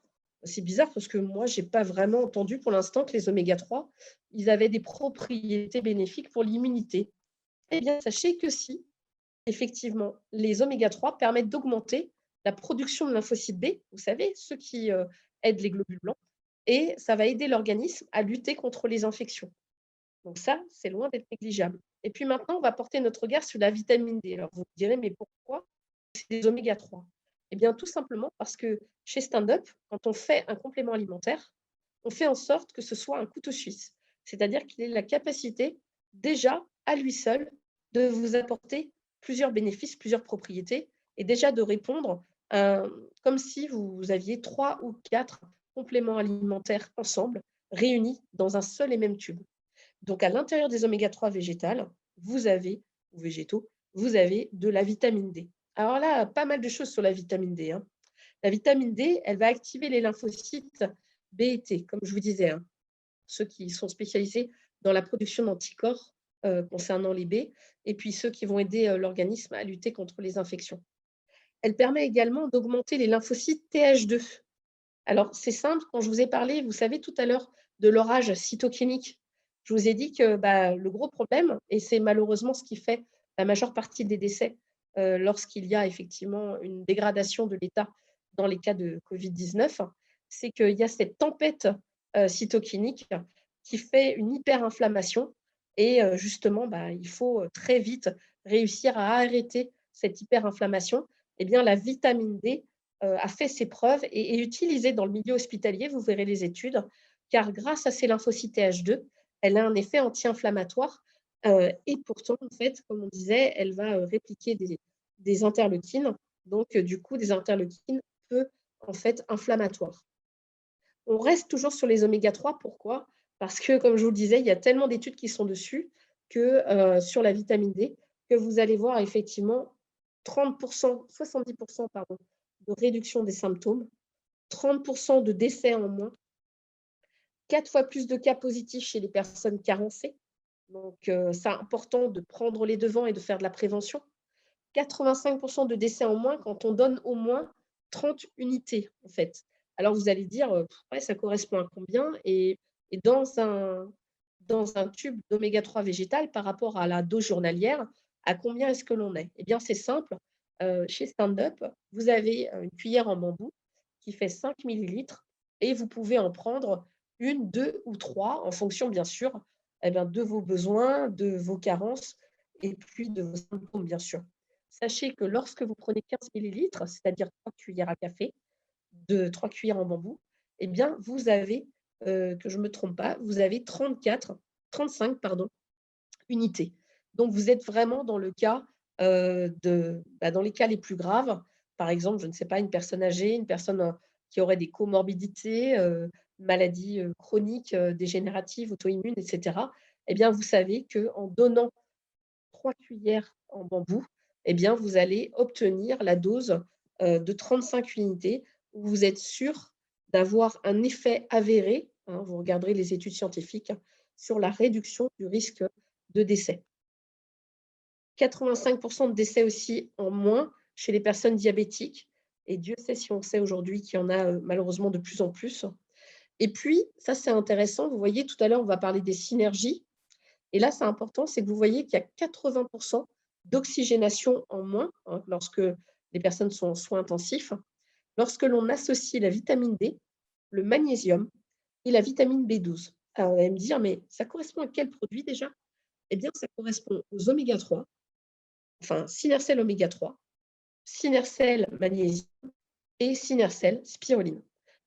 c'est bizarre parce que moi, je n'ai pas vraiment entendu pour l'instant que les oméga 3, ils avaient des propriétés bénéfiques pour l'immunité. Eh bien, sachez que si, effectivement, les oméga 3 permettent d'augmenter la production de lymphocytes B, vous savez, ceux qui aident les globules blancs, et ça va aider l'organisme à lutter contre les infections. Donc ça, c'est loin d'être négligeable. Et puis maintenant, on va porter notre regard sur la vitamine D. Alors vous me direz, mais pourquoi c'est des oméga 3? Eh bien, tout simplement parce que chez Stand Up, quand on fait un complément alimentaire, on fait en sorte que ce soit un couteau suisse. C'est-à-dire qu'il ait la capacité, déjà, à lui seul, de vous apporter plusieurs bénéfices, plusieurs propriétés, et déjà de répondre comme si vous aviez 3 ou 4 compléments alimentaires ensemble, réunis dans un seul et même tube. Donc, à l'intérieur des oméga 3 végétales, vous avez, ou végétaux, vous avez de la vitamine D. Alors là, pas mal de choses sur la vitamine D, hein. La vitamine D, elle va activer les lymphocytes B et T, comme je vous disais, hein, ceux qui sont spécialisés dans la production d'anticorps concernant les B, et puis ceux qui vont aider l'organisme à lutter contre les infections. Elle permet également d'augmenter les lymphocytes Th2. Alors, c'est simple, quand je vous ai parlé, vous savez, tout à l'heure, de l'orage cytokinique, je vous ai dit que le gros problème, et c'est malheureusement ce qui fait la majeure partie des décès lorsqu'il y a effectivement une dégradation de l'état dans les cas de Covid-19, c'est qu'il y a cette tempête cytokinique qui fait une hyperinflammation et justement, il faut très vite réussir à arrêter cette hyperinflammation. Eh bien, la vitamine D a fait ses preuves et est utilisée dans le milieu hospitalier, vous verrez les études, car grâce à ses lymphocytes Th2, elle a un effet anti-inflammatoire et pourtant, en fait, comme on disait, elle va répliquer des interleukines, donc du coup, des interleukines peu, en fait, inflammatoires. On reste toujours sur les oméga 3, pourquoi? Parce que, comme je vous le disais, il y a tellement d'études qui sont dessus que sur la vitamine D, que vous allez voir effectivement 30%, 70% pardon, de réduction des symptômes, 30% de décès en moins, 4 fois plus de cas positifs chez les personnes carencées. Donc, c'est important de prendre les devants et de faire de la prévention. 85% de décès en moins quand on donne au moins 30 unités, en fait. Alors, vous allez dire, ouais, ça correspond à combien? Et dans un tube d'oméga 3 végétal par rapport à la dose journalière, à combien est-ce que l'on est? Eh bien, c'est simple. Chez Stand Up, vous avez une cuillère en bambou qui fait 5 millilitres et vous pouvez en prendre 1, 2 ou 3 en fonction, bien sûr, eh bien, de vos besoins, de vos carences et puis de vos symptômes, bien sûr. Sachez que lorsque vous prenez 15 millilitres, c'est-à-dire 3 cuillères à café, 3 cuillères en bambou, eh bien, vous avez, que je ne me trompe pas, vous avez 35 pardon, unités. Donc, vous êtes vraiment dans le cas, dans les cas les plus graves. Par exemple, je ne sais pas, une personne âgée, une personne qui aurait des comorbidités, maladies chroniques, dégénératives, auto-immunes, etc. Eh bien, vous savez qu'en donnant 3 cuillères en bambou, eh bien, vous allez obtenir la dose de 35 unités où vous êtes sûr d'avoir un effet avéré, hein, vous regarderez les études scientifiques, sur la réduction du risque de décès. 85% de décès aussi en moins chez les personnes diabétiques, et Dieu sait si on sait aujourd'hui qu'il y en a malheureusement de plus en plus. Et puis, ça c'est intéressant, vous voyez, tout à l'heure on va parler des synergies. Et là, c'est important, c'est que vous voyez qu'il y a 80% d'oxygénation en moins, hein, lorsque les personnes sont en soins intensifs, lorsque l'on associe la vitamine D, le magnésium et la vitamine B12. Alors, vous allez me dire, mais ça correspond à quel produit déjà? Eh bien, ça correspond aux oméga 3, enfin, Synercell oméga 3, Synercell magnésium et Synercell spiruline.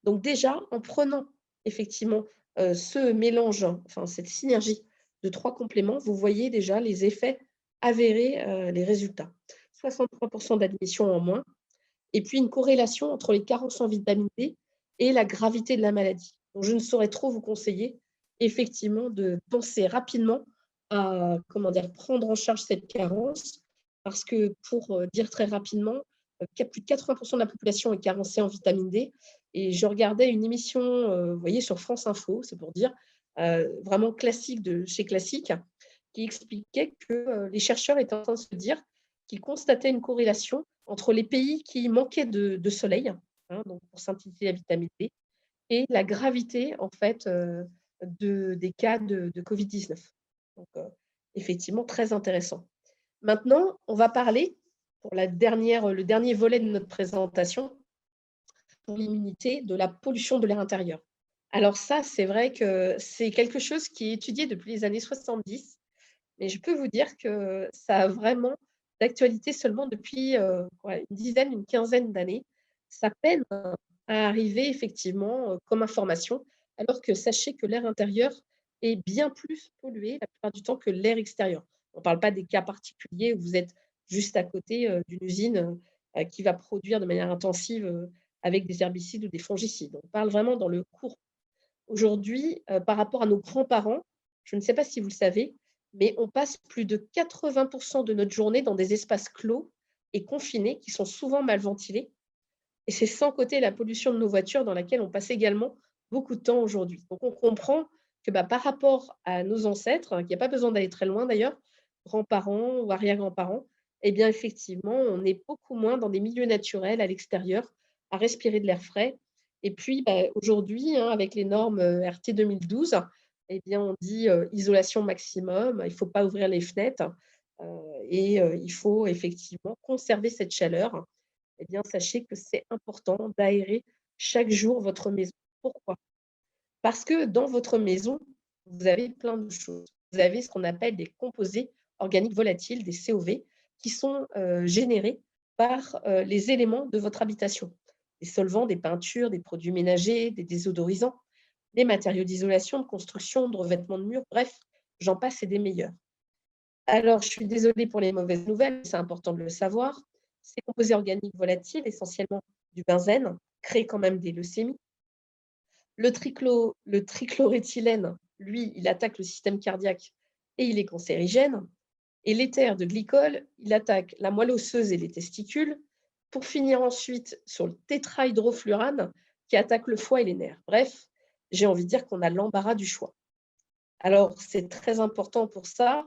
Donc déjà, en prenant effectivement, ce mélange, enfin cette synergie de 3 compléments, vous voyez déjà les effets avérés, les résultats. 63 d'admission en moins et puis une corrélation entre les carences en vitamine D et la gravité de la maladie. Donc je ne saurais trop vous conseiller effectivement de penser rapidement à, comment dire, prendre en charge cette carence parce que pour, dire très rapidement, plus de 80 de la population est carencée en vitamine D et je regardais une émission, vous voyez sur France Info, c'est pour dire, vraiment classique de chez Classique, qui expliquait que, les chercheurs étaient en train de se dire qu'ils constataient une corrélation entre les pays qui manquaient de soleil, hein, donc pour synthétiser la vitamine D et la gravité en fait, des cas de Covid-19. Donc, effectivement très intéressant. Maintenant, on va parler pour le dernier volet de notre présentation, pour l'immunité, de la pollution de l'air intérieur. Alors ça, c'est vrai que c'est quelque chose qui est étudié depuis les années 70, mais je peux vous dire que ça a vraiment d'actualité seulement depuis, ouais, une dizaine, une quinzaine d'années. Ça peine à arriver effectivement, comme information, alors que sachez que l'air intérieur est bien plus pollué la plupart du temps que l'air extérieur. On ne parle pas des cas particuliers où vous êtes juste à côté, d'une usine, qui va produire de manière intensive, avec des herbicides ou des fongicides. On parle vraiment dans le court. Aujourd'hui, par rapport à nos grands-parents, je ne sais pas si vous le savez, mais on passe plus de 80 de notre journée dans des espaces clos et confinés qui sont souvent mal ventilés et c'est sans compter la pollution de nos voitures dans laquelle on passe également beaucoup de temps aujourd'hui. Donc on comprend que, bah, par rapport à nos ancêtres, qu'il n'y a pas besoin d'aller très loin d'ailleurs, grands-parents ou arrière-grands-parents, eh bien effectivement, on est beaucoup moins dans des milieux naturels à l'extérieur, à respirer de l'air frais. Et puis, bah, aujourd'hui, hein, avec les normes, RT 2012, eh bien on dit, isolation maximum, il ne faut pas ouvrir les fenêtres, il faut effectivement conserver cette chaleur. Eh bien, sachez que c'est important d'aérer chaque jour votre maison. Pourquoi? Parce que dans votre maison, vous avez plein de choses. Vous avez ce qu'on appelle des composés organiques volatiles, des COV, qui sont générés par les éléments de votre habitation. Des solvants, des peintures, des produits ménagers, des désodorisants, des matériaux d'isolation, de construction, de revêtement de murs, bref, j'en passe et des meilleurs. Alors, je suis désolée pour les mauvaises nouvelles, c'est important de le savoir. Ces composés organiques volatiles, essentiellement du benzène, créent quand même des leucémies. Le trichloroéthylène, lui, il attaque le système cardiaque et il est cancérigène. Et l'éther de glycol, il attaque la moelle osseuse et les testicules, pour finir ensuite sur le tétrahydrofluorane qui attaque le foie et les nerfs. Bref, j'ai envie de dire qu'on a l'embarras du choix. Alors, c'est très important pour ça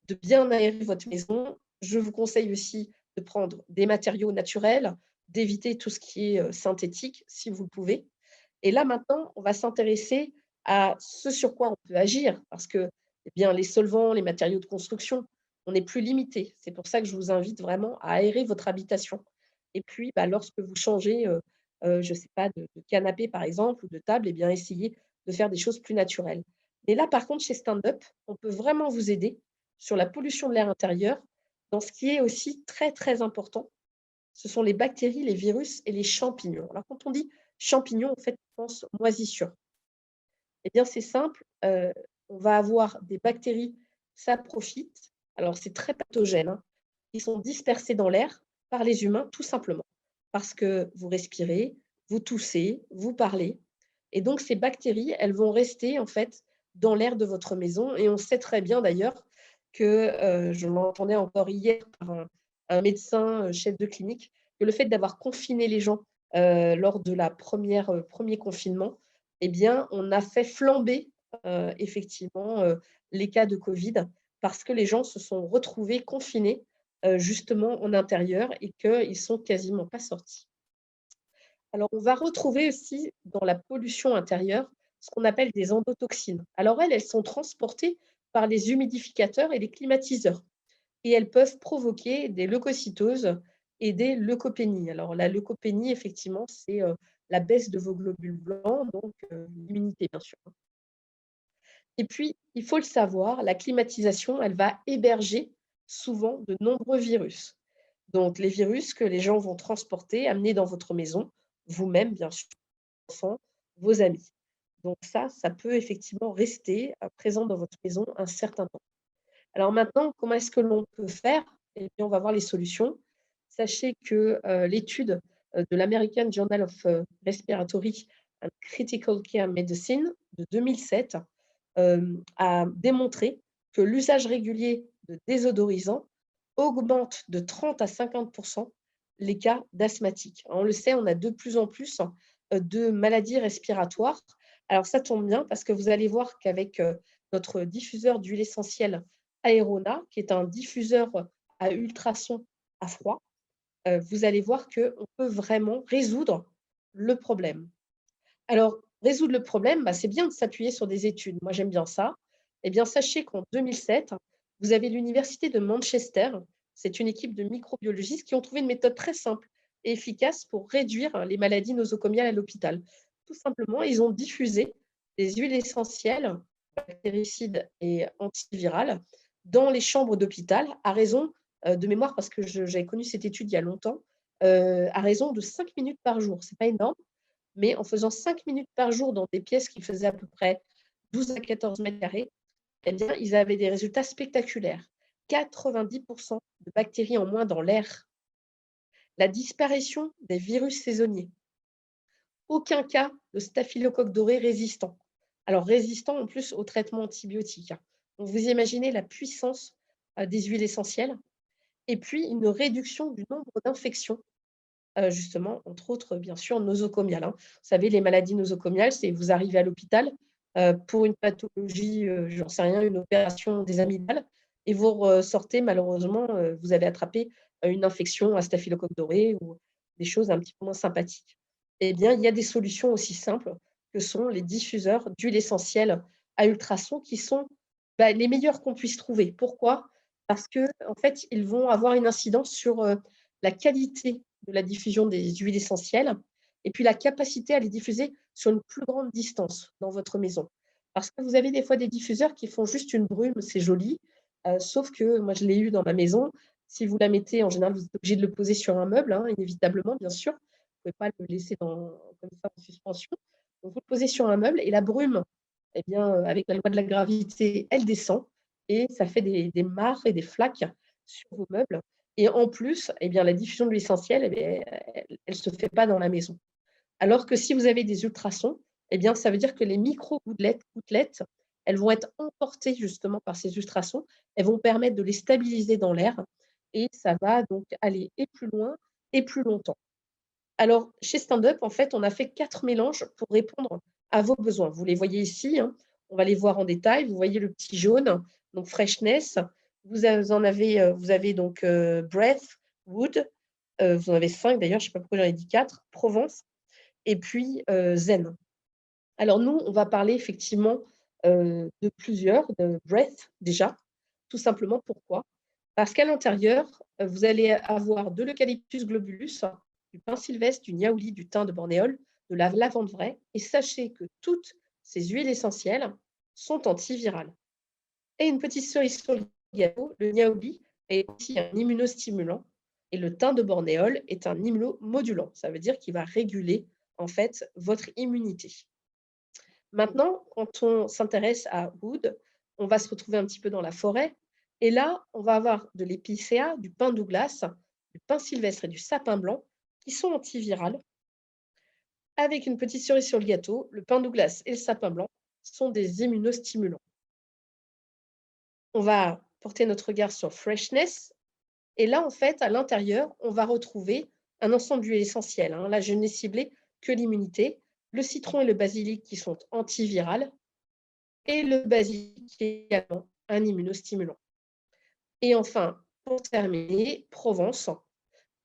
de bien aérer votre maison. Je vous conseille aussi de prendre des matériaux naturels, d'éviter tout ce qui est synthétique si vous le pouvez. Et là maintenant, on va s'intéresser à ce sur quoi on peut agir parce que eh bien, les solvants, les matériaux de construction, on est plus limité. C'est pour ça que je vous invite vraiment à aérer votre habitation. Et puis, bah, lorsque vous changez, je ne sais pas, de canapé par exemple ou de table, eh bien, essayez de faire des choses plus naturelles. Mais là, par contre, chez Stand Up, on peut vraiment vous aider sur la pollution de l'air intérieur, dans ce qui est aussi très, très important, ce sont les bactéries, les virus et les champignons. Alors quand on dit champignons, en fait, on pense moisissure. Eh bien, c'est simple, on va avoir des bactéries saprophytes, alors c'est très pathogène, hein, qui sont dispersées dans l'air par les humains, tout simplement. Parce que vous respirez, vous toussez, vous parlez et donc ces bactéries, elles vont rester, en fait, dans l'air de votre maison et on sait très bien d'ailleurs que, je l'entendais encore hier par un médecin, chef de clinique, que le fait d'avoir confiné les gens, lors de la premier confinement, eh bien, on a fait flamber, effectivement, les cas de Covid parce que les gens se sont retrouvés confinés, justement en intérieur et qu'ils sont quasiment pas sortis. Alors, on va retrouver aussi dans la pollution intérieure ce qu'on appelle des endotoxines. Alors elles sont transportées par les humidificateurs et les climatiseurs. Et elles peuvent provoquer des leucocytoses et des leucopénies. Alors, la leucopénie, effectivement, c'est la baisse de vos globules blancs, donc l'immunité, bien sûr. Et puis, il faut le savoir, la climatisation, elle va héberger souvent de nombreux virus. Donc, les virus que les gens vont transporter, amener dans votre maison, vous-même, bien sûr, enfants, vos amis. Donc ça peut effectivement rester présent dans votre maison un certain temps. Alors maintenant, comment est-ce que l'on peut faire? Eh bien, on va voir les solutions. Sachez que l'étude de l'American Journal of Respiratory and Critical Care Medicine de 2007 a démontré que l'usage régulier de désodorisants augmente de 30 à 50 les cas d'asthmatiques. On le sait, on a de plus en plus de maladies respiratoires. Alors ça tombe bien parce que vous allez voir qu'avec notre diffuseur d'huile essentielle Aerona, qui est un diffuseur à ultrasons à froid, vous allez voir qu'on peut vraiment résoudre le problème. Alors, résoudre le problème, c'est bien de s'appuyer sur des études. Moi, j'aime bien ça. Eh bien, sachez qu'en 2007, vous avez l'université de Manchester. C'est une équipe de microbiologistes qui ont trouvé une méthode très simple et efficace pour réduire les maladies nosocomiales à l'hôpital. Tout simplement, ils ont diffusé des huiles essentielles, bactéricides et antivirales dans les chambres d'hôpital à raison de mémoire, parce que j'avais connu cette étude il y a longtemps, à raison de 5 minutes par jour. Ce n'est pas énorme, mais en faisant 5 minutes par jour dans des pièces qui faisaient à peu près 12 à 14 mètres carrés, eh bien, ils avaient des résultats spectaculaires. 90% de bactéries en moins dans l'air, la disparition des virus saisonniers, aucun cas de staphylocoque doré résistant. Alors, résistant en plus au traitement antibiotique. Donc, vous imaginez la puissance des huiles essentielles. Et puis, une réduction du nombre d'infections, justement, entre autres, bien sûr, nosocomiales. Vous savez, les maladies nosocomiales, c'est vous arrivez à l'hôpital pour une pathologie, j'en sais rien, une opération des amygdales, et vous ressortez, malheureusement, vous avez attrapé une infection à staphylocoque doré ou des choses un petit peu moins sympathiques. Eh bien, il y a des solutions aussi simples que sont les diffuseurs d'huile essentielle à ultrasons qui sont les meilleurs qu'on puisse trouver. Pourquoi? Parce que en fait, ils vont avoir une incidence sur la qualité de la diffusion des huiles essentielles et puis la capacité à les diffuser sur une plus grande distance dans votre maison. Parce que vous avez des fois des diffuseurs qui font juste une brume, c'est joli, sauf que moi je l'ai eu dans ma maison. Si vous la mettez, en général, vous êtes obligé de le poser sur un meuble, inévitablement, bien sûr. Vous ne pouvez pas le laisser comme ça en suspension. Donc, vous le posez sur un meuble et la brume, eh bien, avec la loi de la gravité, elle descend et ça fait des mares et des flaques sur vos meubles. Et en plus, eh bien, la diffusion de l'huile essentielle, elle ne se fait pas dans la maison. Alors que si vous avez des ultrasons, eh bien, ça veut dire que les micro-gouttelettes, elles vont être emportées justement par ces ultrasons. Elles vont permettre de les stabiliser dans l'air et ça va donc aller et plus loin et plus longtemps. Alors, chez Stand Up, en fait, on a fait 4 mélanges pour répondre à vos besoins. Vous les voyez ici, on va les voir en détail. Vous voyez le petit jaune, donc Freshness. Vous avez donc Breath, Wood, vous en avez 5 d'ailleurs, je ne sais pas pourquoi j'en ai dit 4, Provence, et puis Zen. Alors nous, on va parler effectivement de plusieurs, de Breath déjà, tout simplement pourquoi? Parce qu'à l'intérieur, vous allez avoir de l'eucalyptus globulus, du pin sylvestre, du niaouli, du thym de Bornéol, de la lavande vraie, et sachez que toutes ces huiles essentielles sont antivirales. Et une petite cerise sur le gâteau, le niaouli est aussi un immunostimulant et le thym de Bornéol est un immunomodulant. Ça veut dire qu'il va réguler en fait votre immunité. Maintenant, quand on s'intéresse à Wood, on va se retrouver un petit peu dans la forêt. Et là, on va avoir de l'épicéa, du pin Douglas, du pin sylvestre et du sapin blanc qui sont antivirales. Avec une petite cerise sur le gâteau, le pin Douglas et le sapin blanc sont des immunostimulants. On va porter notre regard sur Freshness. Et là, en fait, à l'intérieur, on va retrouver un ensemble d'huiles essentielles. Là, je n'ai ciblé que l'immunité, le citron et le basilic qui sont antivirales, et le basilic qui est également un immunostimulant. Et enfin, pour terminer, Provence,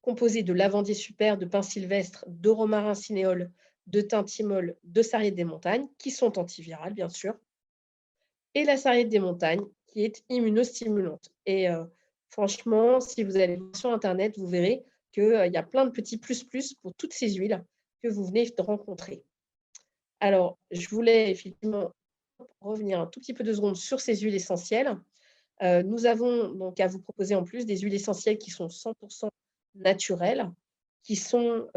composée de lavandier super, de pin sylvestre, de romarin cinéole, de thym thymol, de sarriette des montagnes, qui sont antivirales, bien sûr, et la sarriette des montagnes, qui est immunostimulante. Et franchement, si vous allez sur internet, vous verrez qu'il y a plein de petits plus plus pour toutes ces huiles que vous venez de rencontrer. Alors, je voulais effectivement revenir un tout petit peu 2 secondes sur ces huiles essentielles. Nous avons donc à vous proposer en plus des huiles essentielles qui sont 100 naturelles, qui sont,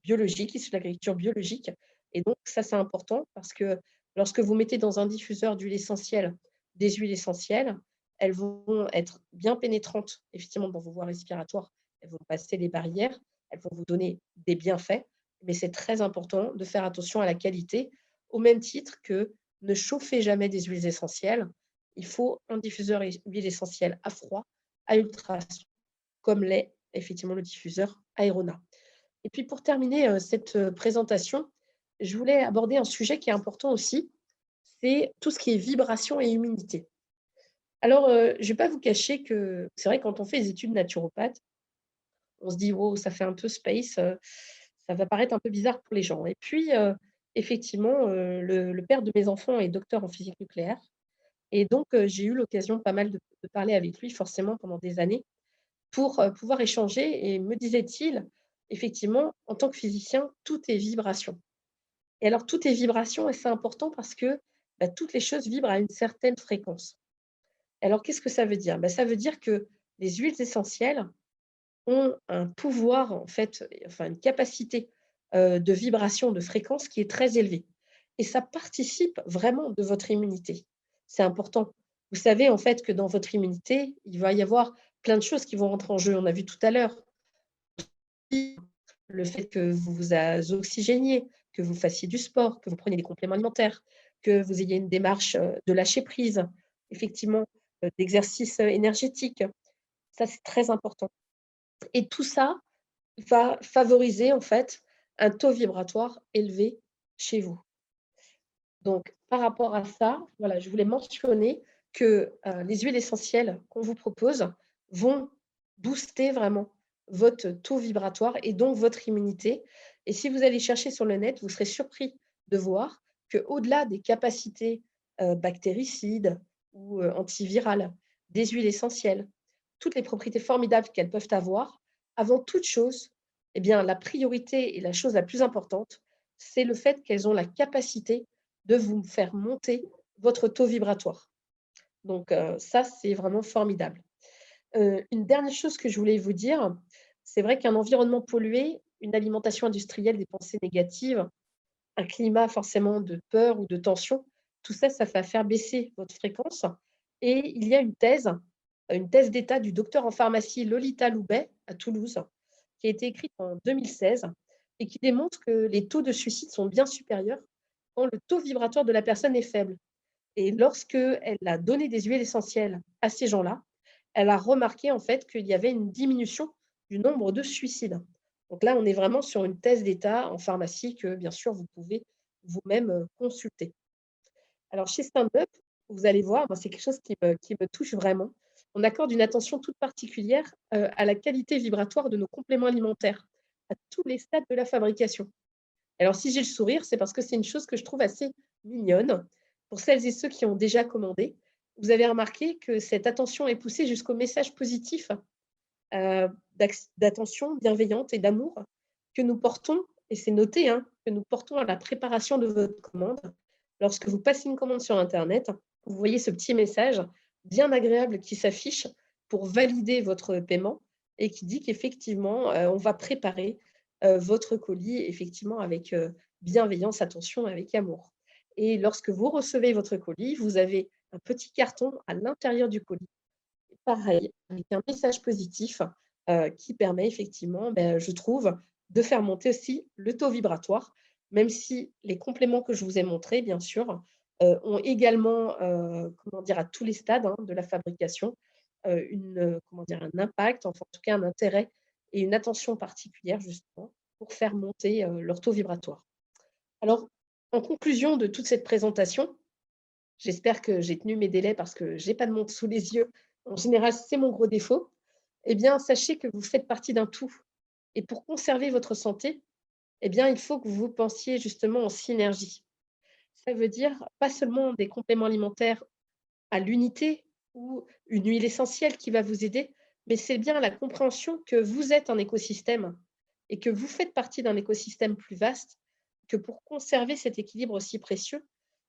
biologiques, issues de l'agriculture biologique. Et donc ça, c'est important parce que lorsque vous mettez dans un diffuseur d'huile essentielle des huiles essentielles, elles vont être bien pénétrantes effectivement dans vos voies respiratoires. Elles vont passer les barrières, elles vont vous donner des bienfaits, mais c'est très important de faire attention à la qualité, au même titre que ne chauffez jamais des huiles essentielles. Il faut un diffuseur huile essentielle à froid, à ultrasons, comme l'est effectivement le diffuseur Aerona. Et puis pour terminer cette présentation, je voulais aborder un sujet qui est important aussi, c'est tout ce qui est vibration et humidité. Alors, je ne vais pas vous cacher que c'est vrai quand on fait des études naturopathes, on se dit: «Wow, ça fait un peu space, ça va paraître un peu bizarre pour les gens». Et puis, effectivement, le père de mes enfants est docteur en physique nucléaire. Et donc, j'ai eu l'occasion pas mal de parler avec lui forcément pendant des années pour, pouvoir échanger. Et me disait-il, effectivement, en tant que physicien, tout est vibration. Et alors tout est vibration et c'est important parce que, bah, toutes les choses vibrent à une certaine fréquence. Alors qu'est-ce que ça veut dire? Bah, ça veut dire que les huiles essentielles ont un pouvoir en fait, enfin une capacité, de vibration, de fréquence qui est très élevée. Et ça participe vraiment de votre immunité. C'est important. Vous savez en fait que dans votre immunité, il va y avoir plein de choses qui vont rentrer en jeu. On a vu tout à l'heure, le fait que vous vous oxygéniez, que vous fassiez du sport, que vous preniez des compléments alimentaires, que vous ayez une démarche, de lâcher prise, effectivement, d'exercice, énergétique. Ça, c'est très important. Et tout ça va favoriser en fait un taux vibratoire élevé chez vous. Donc par rapport à ça, voilà, je voulais mentionner que, les huiles essentielles qu'on vous propose vont booster vraiment votre taux vibratoire et donc votre immunité. Et si vous allez chercher sur le net, vous serez surpris de voir qu'au-delà des capacités, bactéricides ou, antivirales des huiles essentielles, toutes les propriétés formidables qu'elles peuvent avoir, avant toute chose, eh bien la priorité et la chose la plus importante, c'est le fait qu'elles ont la capacité de vous faire monter votre taux vibratoire. Donc ça, c'est vraiment formidable. Une dernière chose que je voulais vous dire, c'est vrai qu'un environnement pollué, une alimentation industrielle, des pensées négatives, un climat forcément de peur ou de tension, tout ça, ça va faire baisser votre fréquence. Et il y a une thèse d'état du docteur en pharmacie Lolita Loubet à Toulouse, qui a été écrite en 2016 et qui démontre que les taux de suicide sont bien supérieurs quand le taux vibratoire de la personne est faible. Et lorsqu'elle a donné des huiles essentielles à ces gens-là, elle a remarqué en fait qu'il y avait une diminution du nombre de suicides. Donc là, on est vraiment sur une thèse d'état en pharmacie que, bien sûr, vous pouvez vous-même, consulter. Alors chez Stand Up, vous allez voir, moi, c'est quelque chose qui me touche vraiment. On accorde une attention toute particulière, à la qualité vibratoire de nos compléments alimentaires, à tous les stades de la fabrication. Alors si j'ai le sourire, c'est parce que c'est une chose que je trouve assez mignonne. Pour celles et ceux qui ont déjà commandé, vous avez remarqué que cette attention est poussée jusqu'au message positif, d'attention bienveillante et d'amour que nous portons, et c'est noté, hein, que nous portons à la préparation de votre commande. Lorsque vous passez une commande sur internet, vous voyez ce petit message bien agréable qui s'affiche pour valider votre paiement et qui dit qu'effectivement, on va préparer, votre colis effectivement avec, bienveillance, attention, avec amour. Et lorsque vous recevez votre colis, vous avez un petit carton à l'intérieur du colis, pareil, avec un message positif, qui permet effectivement, je trouve, de faire monter aussi le taux vibratoire, même si les compléments que je vous ai montrés, bien sûr, ont également, comment dire, à tous les stades, hein, de la fabrication, comment dire, un impact, enfin, en tout cas, un intérêt et une attention particulière, justement, pour faire monter, leur taux vibratoire. Alors, en conclusion de toute cette présentation, j'espère que j'ai tenu mes délais parce que j'ai pas de montre sous les yeux. En général, c'est mon gros défaut. Eh bien, sachez que vous faites partie d'un tout. Et pour conserver votre santé, eh bien, il faut que vous pensiez justement en synergie. Ça veut dire pas seulement des compléments alimentaires à l'unité ou une huile essentielle qui va vous aider, mais c'est bien la compréhension que vous êtes un écosystème et que vous faites partie d'un écosystème plus vaste, que pour conserver cet équilibre si précieux,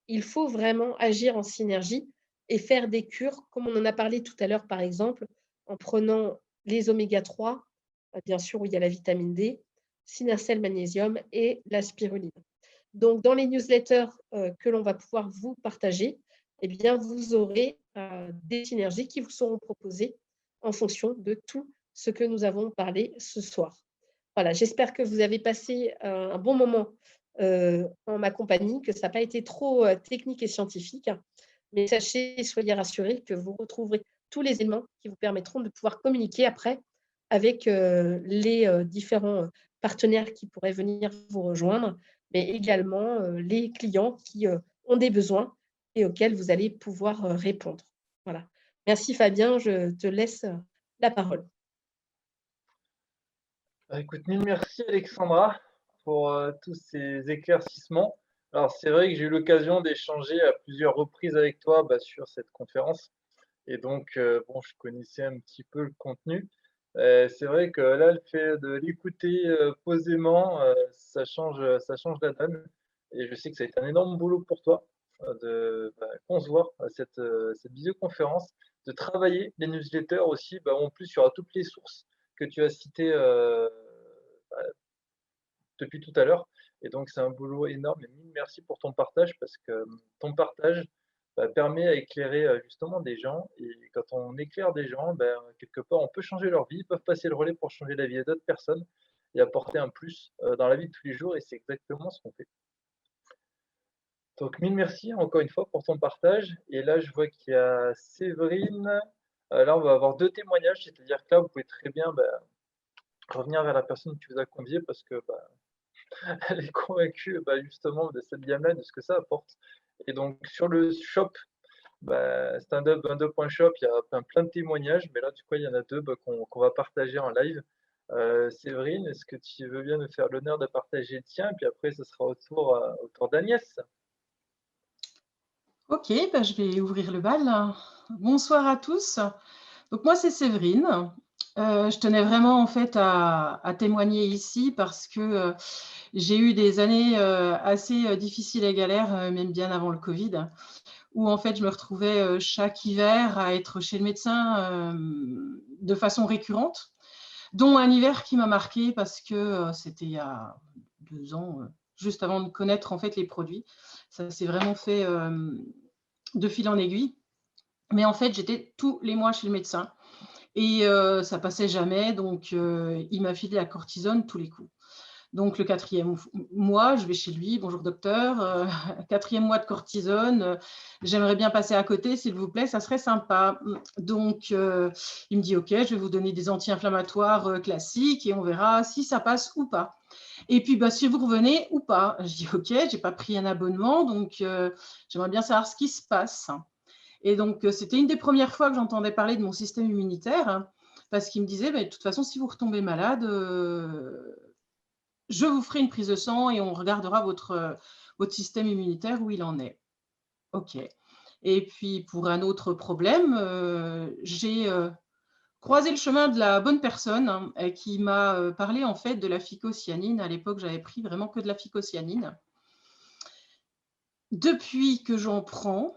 il faut vraiment agir en synergie et faire des cures, comme on en a parlé tout à l'heure, par exemple, en prenant les oméga 3, bien sûr, où il y a la vitamine D, synacelle, magnésium et la spiruline. Donc, dans les newsletters que l'on va pouvoir vous partager, eh bien, vous aurez des synergies qui vous seront proposées en fonction de tout ce que nous avons parlé ce soir. Voilà, j'espère que vous avez passé un bon moment en ma compagnie, que ça n'a pas été trop technique et scientifique, mais sachez et soyez rassurés que vous retrouverez tous les éléments qui vous permettront de pouvoir communiquer après avec les différents partenaires qui pourraient venir vous rejoindre, mais également les clients qui ont des besoins et auxquels vous allez pouvoir répondre. Voilà. Merci Fabien, je te laisse la parole. Écoute, mille merci Alexandra pour tous ces éclaircissements. Alors c'est vrai que j'ai eu l'occasion d'échanger à plusieurs reprises avec toi sur cette conférence et donc bon, je connaissais un petit peu le contenu. C'est vrai que là, le fait de l'écouter posément, ça change la donne et je sais que ça a été un énorme boulot pour toi de concevoir cette visioconférence, de travailler les newsletters aussi. En plus, il y aura toutes les sources que tu as citées bah, depuis tout à l'heure. Et donc, c'est un boulot énorme. Et mille merci pour ton partage parce que ton partage permet à éclairer justement des gens. Et quand on éclaire des gens, quelque part, on peut changer leur vie. Ils peuvent passer le relais pour changer la vie d'autres personnes et apporter un plus dans la vie de tous les jours. Et c'est exactement ce qu'on fait. Donc, mille merci encore une fois pour ton partage. Et là, je vois qu'il y a Séverine. Là, on va avoir deux témoignages. C'est-à-dire que là, vous pouvez très bien revenir vers la personne qui vous a convié parce que elle est convaincue, justement de cette gamme-là, de ce que ça apporte. Et donc sur le shop, standup22.shop, il y a plein de témoignages, mais là, du coup, il y en a deux qu'on va partager en live. Séverine, est-ce que tu veux bien nous faire l'honneur de partager le tien? Et puis après, ce sera au tour d'Agnès. Ok, je vais ouvrir le bal. Bonsoir à tous. Donc moi, c'est Séverine. Je tenais vraiment en fait à témoigner ici parce que j'ai eu des années assez difficiles et galères, même bien avant le Covid, où en fait je me retrouvais chaque hiver à être chez le médecin de façon récurrente, dont un hiver qui m'a marqué parce que c'était il y a 2 ans, juste avant de connaître en fait les produits. Ça s'est vraiment fait de fil en aiguille. Mais en fait, j'étais tous les mois chez le médecin et ça passait jamais. Donc, il m'a filé la cortisone tous les coups. Donc, le 4e mois, je vais chez lui. Bonjour docteur, 4e mois de cortisone. J'aimerais bien passer à côté, s'il vous plaît, ça serait sympa. Donc, il me dit, OK, je vais vous donner des anti-inflammatoires classiques et on verra si ça passe ou pas. Et puis, si vous revenez ou pas. Je dis, OK, je n'ai pas pris un abonnement, donc j'aimerais bien savoir ce qui se passe. Et donc, c'était une des premières fois que j'entendais parler de mon système immunitaire, hein, parce qu'il me disait, de toute façon, si vous retombez malade, je vous ferai une prise de sang et on regardera votre système immunitaire où il en est. OK. Et puis, pour un autre problème, j'ai croisé le chemin de la bonne personne qui m'a parlé en fait de la phycocyanine. À l'époque, j'avais pris vraiment que de la phycocyanine. Depuis que j'en prends,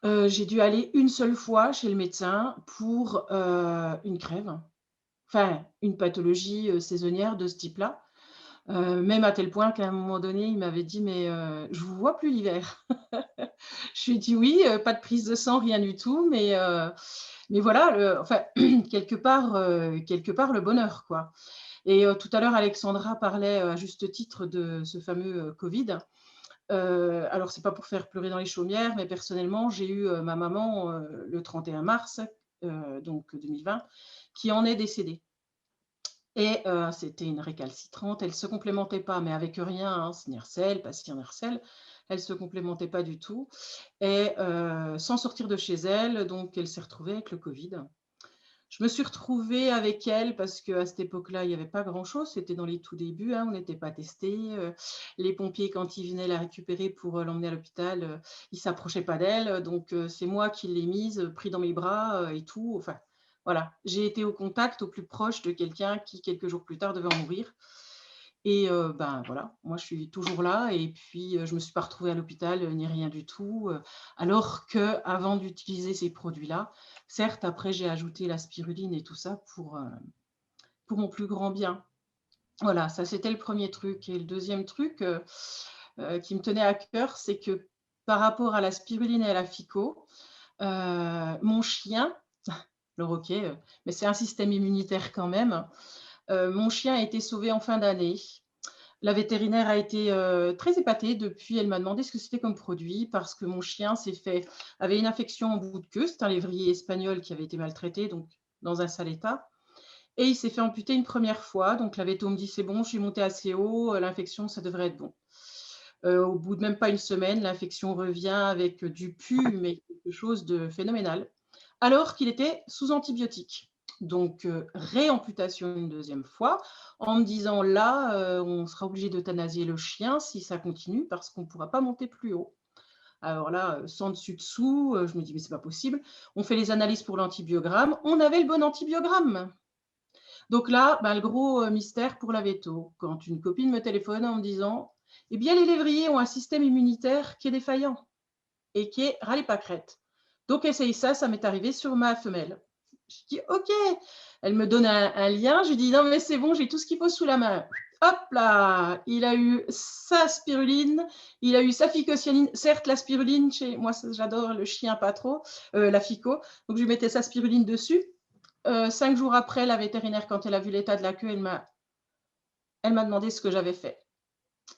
j'ai dû aller une seule fois chez le médecin pour une crève, enfin une pathologie saisonnière de ce type-là. Même à tel point qu'à un moment donné, il m'avait dit: «Mais je vous vois plus l'hiver». Je lui ai dit: «Oui, pas de prise de sang, rien du tout, mais voilà, enfin quelque part le bonheur, quoi». Et tout à l'heure, Alexandra parlait à juste titre de ce fameux Covid. Alors, c'est pas pour faire pleurer dans les chaumières, mais personnellement, j'ai eu ma maman le 31 mars, donc 2020, qui en est décédée. Et c'était une récalcitrante. Elle ne se complémentait pas, mais avec rien, hein, Snercel, Pastille Nercel. Elle ne se complémentait pas du tout. Et sans sortir de chez elle, donc elle s'est retrouvée avec le Covid. Je me suis retrouvée avec elle parce qu'à cette époque-là, il n'y avait pas grand-chose. C'était dans les tout débuts, hein, on n'était pas testés. Les pompiers, quand ils venaient la récupérer pour l'emmener à l'hôpital, ils ne s'approchaient pas d'elle. Donc, c'est moi qui l'ai mise, pris dans mes bras et tout. Enfin, voilà, j'ai été au contact, au plus proche de quelqu'un qui, quelques jours plus tard, devait en mourir. Et ben voilà, moi je suis toujours là et puis je ne me suis pas retrouvée à l'hôpital ni rien du tout. Alors qu'avant d'utiliser ces produits-là, certes, après j'ai ajouté la spiruline et tout ça pour mon plus grand bien. Voilà, ça c'était le premier truc. Et le deuxième truc qui me tenait à cœur, c'est que par rapport à la spiruline et à la FICO, mon chien, le roquet, mais c'est un système immunitaire quand même, mon chien a été sauvé en fin d'année. La vétérinaire a été très épatée depuis. Elle m'a demandé ce que c'était comme produit parce que mon chien avait une infection en bout de queue. C'est un lévrier espagnol qui avait été maltraité, donc dans un sale état. Et il s'est fait amputer une première fois. Donc la véto me dit c'est bon, je suis montée assez haut, l'infection, ça devrait être bon. Au bout de même pas une semaine, l'infection revient avec du pu, mais quelque chose de phénoménal, alors qu'il était sous antibiotiques. Donc, réamputation une deuxième fois, en me disant là, on sera obligé d'euthanasier le chien si ça continue, parce qu'on ne pourra pas monter plus haut. Alors là, sans dessus-dessous, je me dis mais c'est pas possible. On fait les analyses pour l'antibiogramme, on avait le bon antibiogramme. Donc là, le gros mystère pour la veto. Quand une copine me téléphone en me disant eh bien, les lévriers ont un système immunitaire qui est défaillant et qui est râlé-pâquerette. Donc, essaye ça, ça m'est arrivé sur ma femelle. Je dis OK. Elle me donne un lien. Je lui dis non, mais c'est bon, j'ai tout ce qu'il faut sous la main. Hop là, il a eu sa spiruline, il a eu sa phycocyanine. Certes, la spiruline, chez moi, j'adore le chien, pas trop, la phyco. Donc, je lui mettais sa spiruline dessus. 5 jours après, la vétérinaire, quand elle a vu l'état de la queue, elle m'a demandé ce que j'avais fait.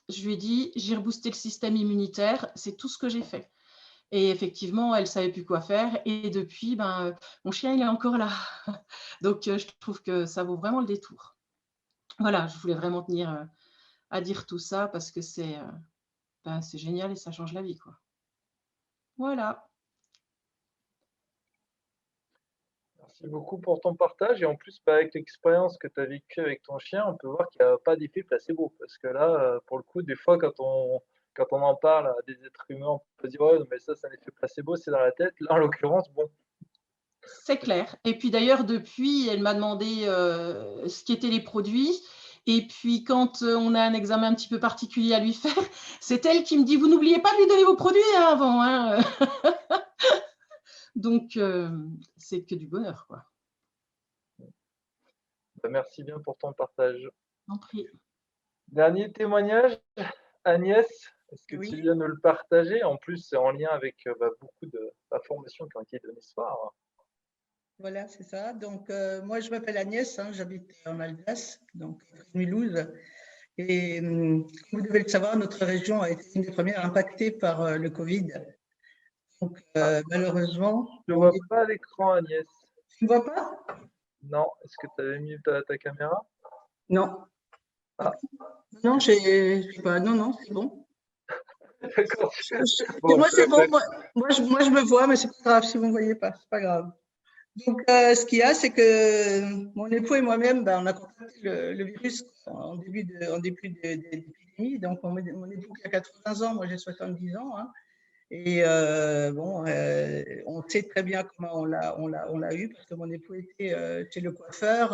Je lui ai dit, j'ai reboosté le système immunitaire, c'est tout ce que j'ai fait. Et effectivement, elle ne savait plus quoi faire. Et depuis, mon chien, il est encore là. Donc, je trouve que ça vaut vraiment le détour. Voilà, je voulais vraiment tenir à dire tout ça parce que c'est génial et ça change la vie, quoi. Voilà. Merci beaucoup pour ton partage. Et en plus, avec l'expérience que tu as vécue avec ton chien, on peut voir qu'il n'y a pas d'effet placebo. Parce que là, pour le coup, des fois, quand on en parle à des êtres humains, on peut dire ouais, non, mais ça, c'est un effet placebo, c'est dans la tête. Là, en l'occurrence, bon. C'est clair. Et puis d'ailleurs, depuis, elle m'a demandé ce qu'étaient les produits. Et puis, quand on a un examen un petit peu particulier à lui faire, c'est elle qui me dit, vous n'oubliez pas de lui donner vos produits avant. Hein. Donc, c'est que du bonheur, quoi. Merci bien pour ton partage. En prie. Dernier témoignage, Agnès, est-ce que tu Oui, viens nous le partager? En plus, c'est en lien avec beaucoup d'informations qui ont été données ce soir. voilà, c'est ça. Donc, moi, je m'appelle Agnès, hein, j'habite en Alsace, donc Mulhouse. Et comme vous devez le savoir, notre région a été une des premières impactées par le Covid. Donc, malheureusement, Je ne vois pas à l'écran, Agnès. Tu ne vois pas? Non, est-ce que tu avais mis ta caméra? Non. Ah. Non, j'ai pas. Non, non, c'est bon. D'accord. Bon, moi, c'est bon. Moi, je me vois, mais c'est pas grave si vous ne me voyez pas. C'est pas grave. Donc, ce qu'il y a, c'est que mon époux et moi-même, on a contracté le virus en début d'épidémie. Donc, mon époux qui a 80 ans, moi j'ai 70 ans. Hein, et on sait très bien comment on l'a eu parce que mon époux était chez le coiffeur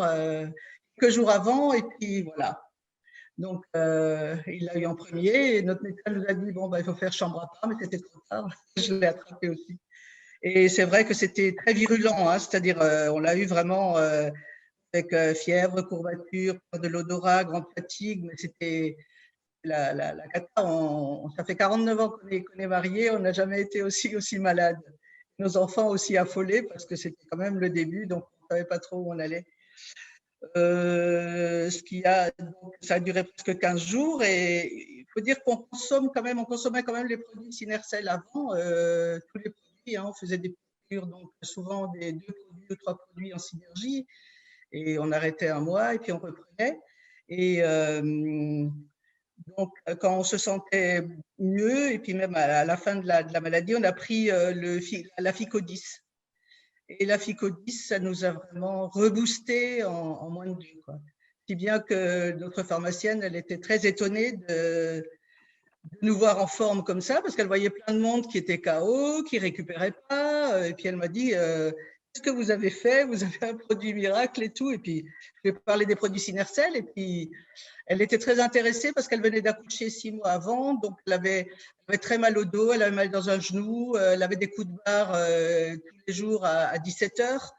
quelques jours avant. Et puis voilà. Donc, il l'a eu en premier. Et notre médecin nous a dit bon, il faut faire chambre à part, mais c'était trop tard. Je l'ai attrapé aussi. Et c'est vrai que c'était très virulent, hein, c'est-à-dire on l'a eu vraiment avec fièvre, courbature, de l'odorat, grande fatigue, mais c'était la cata. Ça fait 49 ans qu'on est mariés, on n'a jamais été aussi malade. Nos enfants aussi affolés parce que c'était quand même le début, donc on ne savait pas trop où on allait. Ça a duré presque 15 jours et il faut dire qu'on consommait quand même les produits Synercel avant, tous les produits, hein, on faisait des piqûres, donc souvent des 2 produits ou 3 produits en synergie et on arrêtait un mois et puis on reprenait. Et donc, quand on se sentait mieux et puis même à la fin de la maladie, on a pris la Ficodis. Et la Ficodis, ça nous a vraiment reboosté en moins de 2, quoi. Si bien que notre pharmacienne, elle était très étonnée de nous voir en forme comme ça, parce qu'elle voyait plein de monde qui était KO, qui récupérait pas. Et puis elle m'a dit, qu'est-ce que vous avez fait? Vous avez un produit miracle et tout. Et puis je lui ai parlé des produits Synercell. Et puis elle était très intéressée parce qu'elle venait d'accoucher 6 mois avant. Donc elle avait très mal au dos, elle avait mal dans un genou, elle avait des coups de barre tous les jours à 17 heures.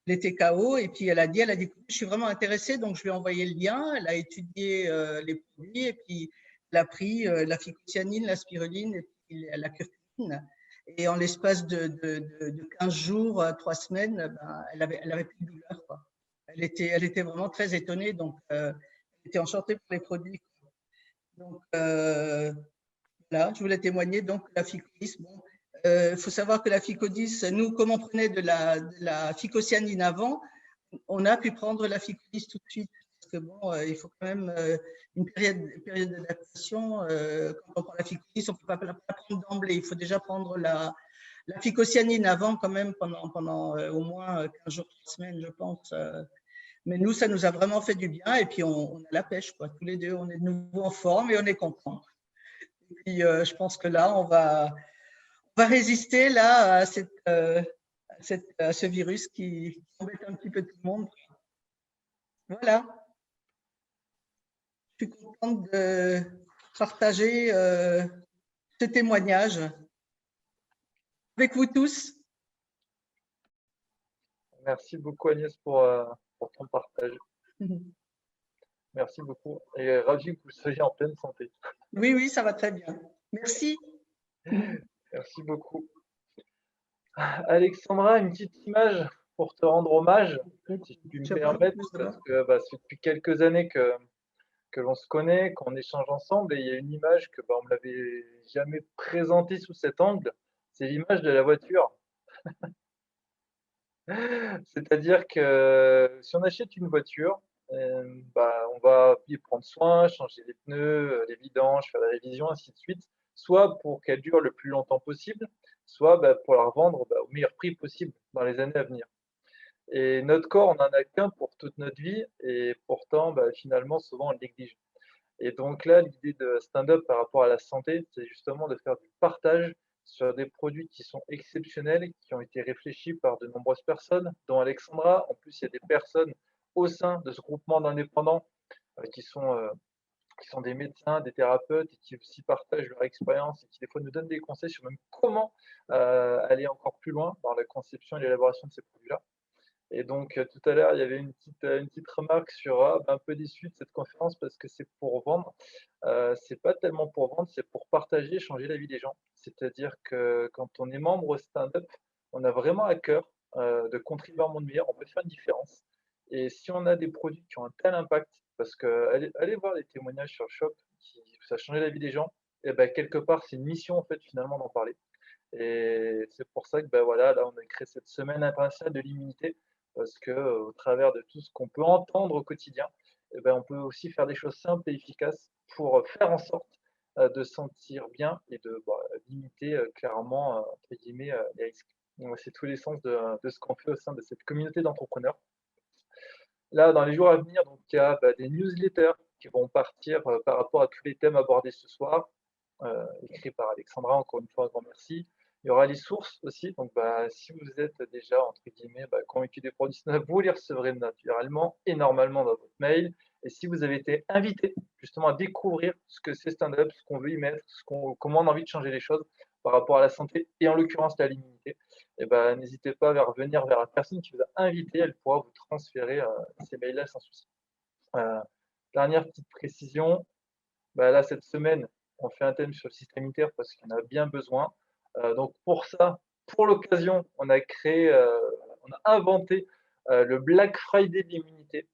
Elle était KO. Et puis elle a dit, je suis vraiment intéressée. Donc je lui ai envoyé le lien. Elle a étudié les produits. Et puis elle a pris la phycocyanine, la spiruline et puis la curcumine. Et en l'espace de 15 jours, 3 semaines, ben, elle avait plus de douleur, quoi. Elle était vraiment très étonnée. Donc, elle était enchantée pour les produits. Donc, voilà, je voulais témoigner. Donc, la Ficodis, bon, faut savoir que la Ficodis, nous, comme on prenait de la phycocyanine avant, on a pu prendre la Ficodis tout de suite. Parce que bon, il faut quand même une période d'adaptation. Quand on prend la Ficodis, on ne peut pas la prendre d'emblée. Il faut déjà prendre la phycocyanine avant, quand même, pendant au moins 15 jours, 3 semaines, je pense. Mais nous, ça nous a vraiment fait du bien. Et puis, on a la pêche, quoi. Tous les deux, on est de nouveau en forme et on est contents. Et puis, je pense que là, on va résister là, à ce virus qui embête un petit peu tout le monde. Voilà. Je suis contente de partager ce témoignage avec vous tous. Merci beaucoup Agnès pour ton partage. Merci beaucoup. Et ravi que vous soyez en pleine santé. Oui, oui, ça va très bien. Merci. Merci beaucoup. Alexandra, une petite image pour te rendre hommage, si tu me permets, parce que ça fait depuis quelques années que l'on se connaît, qu'on échange ensemble, et il y a une image que on ne m'avait jamais présentée sous cet angle, c'est l'image de la voiture. C'est-à-dire que si on achète une voiture, on va y prendre soin, changer les pneus, les vidanges, faire la révision, ainsi de suite, soit pour qu'elle dure le plus longtemps possible, soit pour la revendre au meilleur prix possible dans les années à venir. Et notre corps, on n'en a qu'un pour toute notre vie, et pourtant, finalement, souvent, on le néglige. Et donc là, l'idée de stand-up par rapport à la santé, c'est justement de faire du partage sur des produits qui sont exceptionnels, qui ont été réfléchis par de nombreuses personnes, dont Alexandra. En plus, il y a des personnes au sein de ce groupement d'indépendants qui sont des médecins, des thérapeutes, et qui aussi partagent leur expérience et qui des fois nous donnent des conseils sur même comment aller encore plus loin dans la conception et l'élaboration de ces produits-là. Et donc, tout à l'heure, il y avait une petite remarque sur un peu déçu de cette conférence parce que c'est pour vendre. C'est pas tellement pour vendre, c'est pour partager, changer la vie des gens. C'est-à-dire que quand on est membre au stand-up, on a vraiment à cœur de contribuer à un monde meilleur, on peut faire une différence. Et si on a des produits qui ont un tel impact, parce que allez voir les témoignages sur Shop, ça a changé la vie des gens, et quelque part, c'est une mission en fait finalement d'en parler. Et c'est pour ça que voilà, là, on a créé cette semaine internationale de l'immunité parce que au travers de tout ce qu'on peut entendre au quotidien, on peut aussi faire des choses simples et efficaces pour faire en sorte de se sentir bien et de limiter clairement entre guillemets les risques. Donc, c'est tous les sens de ce qu'on fait au sein de cette communauté d'entrepreneurs. Là, dans les jours à venir, donc, il y a des newsletters qui vont partir par rapport à tous les thèmes abordés ce soir, écrits par Alexandra, encore une fois, un grand merci. Il y aura les sources aussi, donc si vous êtes déjà, entre guillemets, convaincu des produits stand-up, vous les recevrez naturellement et normalement dans votre mail. Et si vous avez été invité justement à découvrir ce que c'est stand-up, ce qu'on veut y mettre, comment on a envie de changer les choses par rapport à la santé et en l'occurrence à l'immunité, n'hésitez pas à revenir vers la personne qui vous a invité, elle pourra vous transférer ces mails-là sans souci. Dernière petite précision, là cette semaine, on fait un thème sur le système immunitaire parce qu'il en a bien besoin. Donc pour ça, pour l'occasion, on a inventé le Black Friday de l'immunité.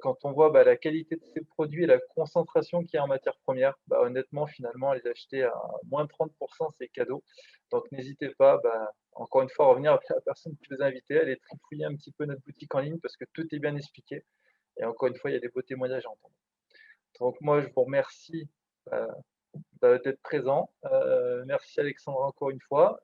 Quand on voit la qualité de ces produits et la concentration qu'il y a en matières premières, honnêtement, finalement, les acheter à moins de 30%, c'est cadeau. Donc n'hésitez pas, encore une fois, à revenir avec la personne qui vous a invité, aller trifouiller un petit peu notre boutique en ligne parce que tout est bien expliqué. Et encore une fois, il y a des beaux témoignages à entendre. Donc moi, je vous remercie d'être présent. Merci Alexandra encore une fois.